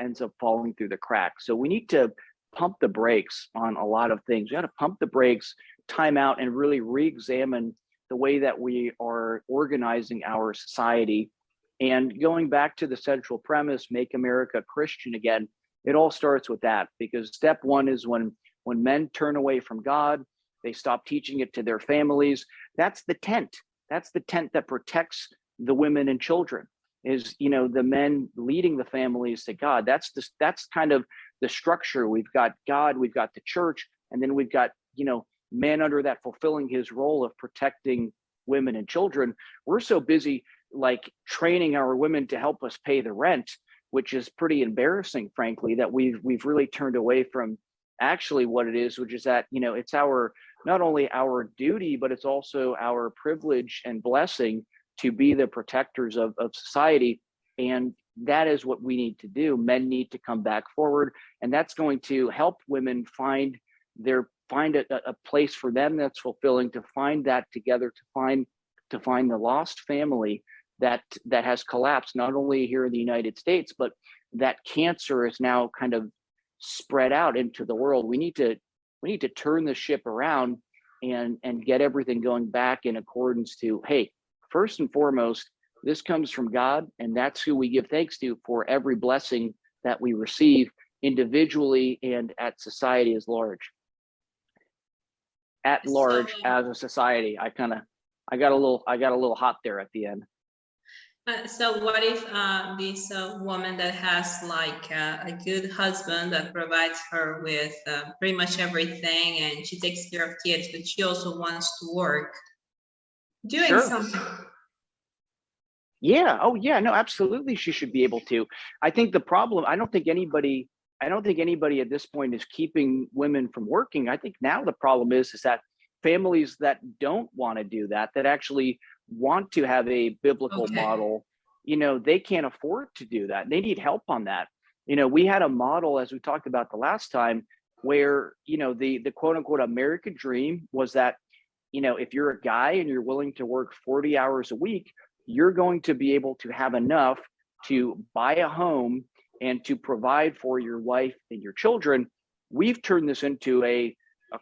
falling through the cracks. So we need to pump the brakes on a lot of things. We got to pump the brakes, time out, and really re-examine the way that we are organizing our society. And going back to the central premise, make America Christian again, it all starts with that, because step one is when men turn away from God, they stop teaching it to their families. That's the tent. That's the tent that protects the women and children, is, the men leading the families to God. That's kind of the structure. We've got God, we've got the church, and then we've got, man under that fulfilling his role of protecting women and children. We're so busy like training our women to help us pay the rent, which is pretty embarrassing, frankly, that we've really turned away from actually what it is, which is that, it's not only our duty, but it's also our privilege and blessing to be the protectors of society. And that is what we need to do. Men need to come back forward, and that's going to help women find a place for them that's fulfilling, to find that together, to find the lost family that has collapsed, not only here in the United States, but that cancer is now kind of spread out into the world. We need to turn the ship around and get everything going back in accordance to, hey, first and foremost, this comes from God, and that's who we give thanks to for every blessing that we receive individually and at society as large. As a society. I got a little hot there at the end. So what if this woman that has like a good husband that provides her with pretty much everything, and she takes care of kids, but she also wants to work doing something? Yeah. Oh yeah. No, absolutely. She should be able to. I think the problem, I don't think anybody at this point is keeping women from working. I think now the problem is that families that don't want to do that actually want to have a biblical model, they can't afford to do that. They need help on that. We had a model, as we talked about the last time, where, the quote unquote American dream was that, if you're a guy and you're willing to work 40 hours a week, you're going to be able to have enough to buy a home and to provide for your wife and your children. We've turned this into a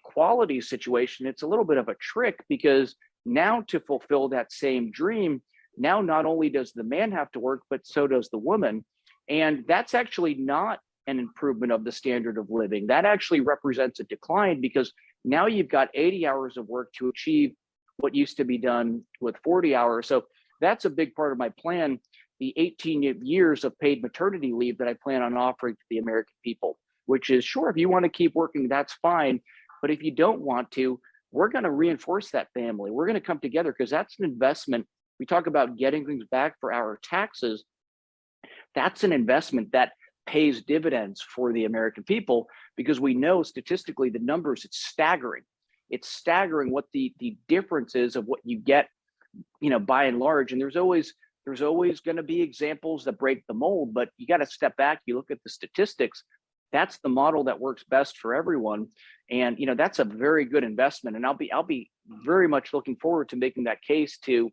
quality situation. It's a little bit of a trick, because now to fulfill that same dream, now not only does the man have to work, but so does the woman. And that's actually not an improvement of the standard of living. That actually represents a decline, because now you've got 80 hours of work to achieve what used to be done with 40 hours. So that's a big part of my plan, the 18 years of paid maternity leave that I plan on offering to the American people, which is, sure, if you want to keep working, that's fine. But if you don't want to, we're going to reinforce that family. We're going to come together, because that's an investment. We talk about getting things back for our taxes. That's an investment that pays dividends for the American people, because we know statistically the numbers, it's staggering. It's staggering what the difference is of what you get, by and large. And there's always going to be examples that break the mold, but you got to step back. You look at the statistics. That's the model that works best for everyone. And, that's a very good investment. And I'll be very much looking forward to making that case to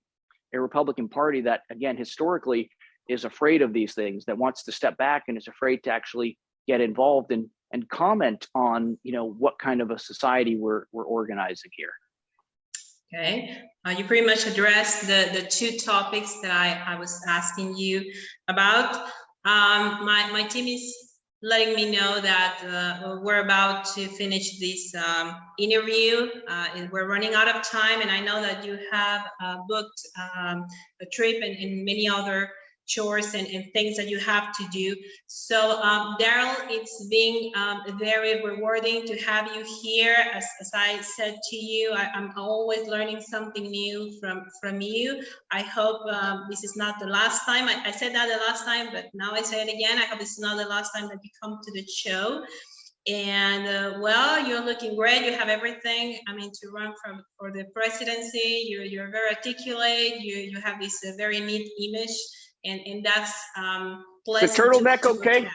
a Republican Party that, again, historically is afraid of these things, that wants to step back and is afraid to actually get involved and comment on, what kind of a society we're organizing here. Okay, you pretty much addressed the two topics that I was asking you about. My team is letting me know that we're about to finish this interview. And we're running out of time, and I know that you have booked a trip and many other chores and things that you have to do. So Daryl, it's been very rewarding to have you here. As I said to you, I'm always learning something new from you. I hope this is not the last time. I said that the last time, but now I say it again. I hope this is not the last time that you come to the show. And well, you're looking great. You have everything. I mean, to run for the presidency, you're very articulate. You have this very neat image. And that's pleasant. The turtleneck, okay?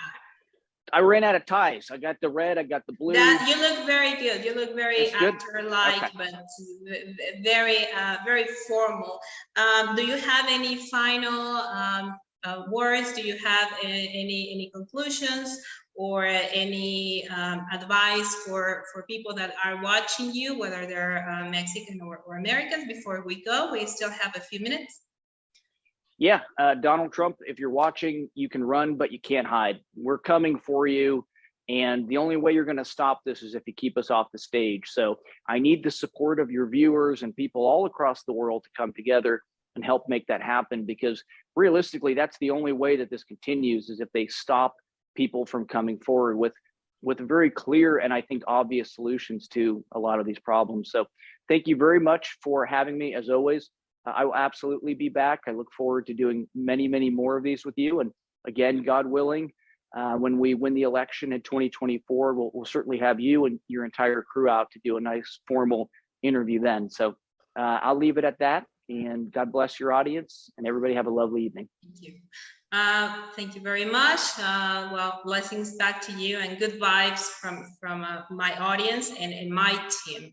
I ran out of ties. I got the red, I got the blue. That you look very good. You look very actor-like, okay, but very very formal. Do you have any final words? Do you have any conclusions or any advice for people that are watching you, whether they're Mexican or Americans? Before we go, we still have a few minutes. Yeah, Donald Trump, if you're watching, you can run, but you can't hide. We're coming for you. And the only way you're going to stop this is if you keep us off the stage. So I need the support of your viewers and people all across the world to come together and help make that happen, because realistically, that's the only way that this continues, is if they stop people from coming forward with very clear and I think obvious solutions to a lot of these problems. So thank you very much for having me. As always, I will absolutely be back. I look forward to doing many, many more of these with you. And again, God willing, when we win the election in 2024, we'll certainly have you and your entire crew out to do a nice formal interview then. So I'll leave it at that. And God bless your audience, and everybody have a lovely evening. Thank you. Thank you very much. Well, blessings back to you and good vibes from my audience and my team.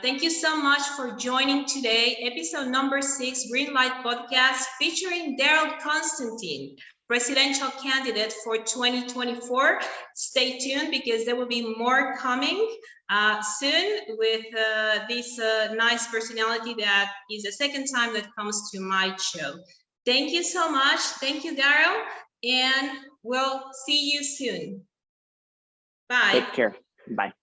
Thank you so much for joining today, episode number 6, Greenlight podcast, featuring Daryl Constantine, presidential candidate for 2024. Stay tuned because there will be more coming soon with this nice personality that is the second time that comes to my show. Thank you so much. Thank you, Daryl, and we'll see you soon. Bye. Take care. Bye.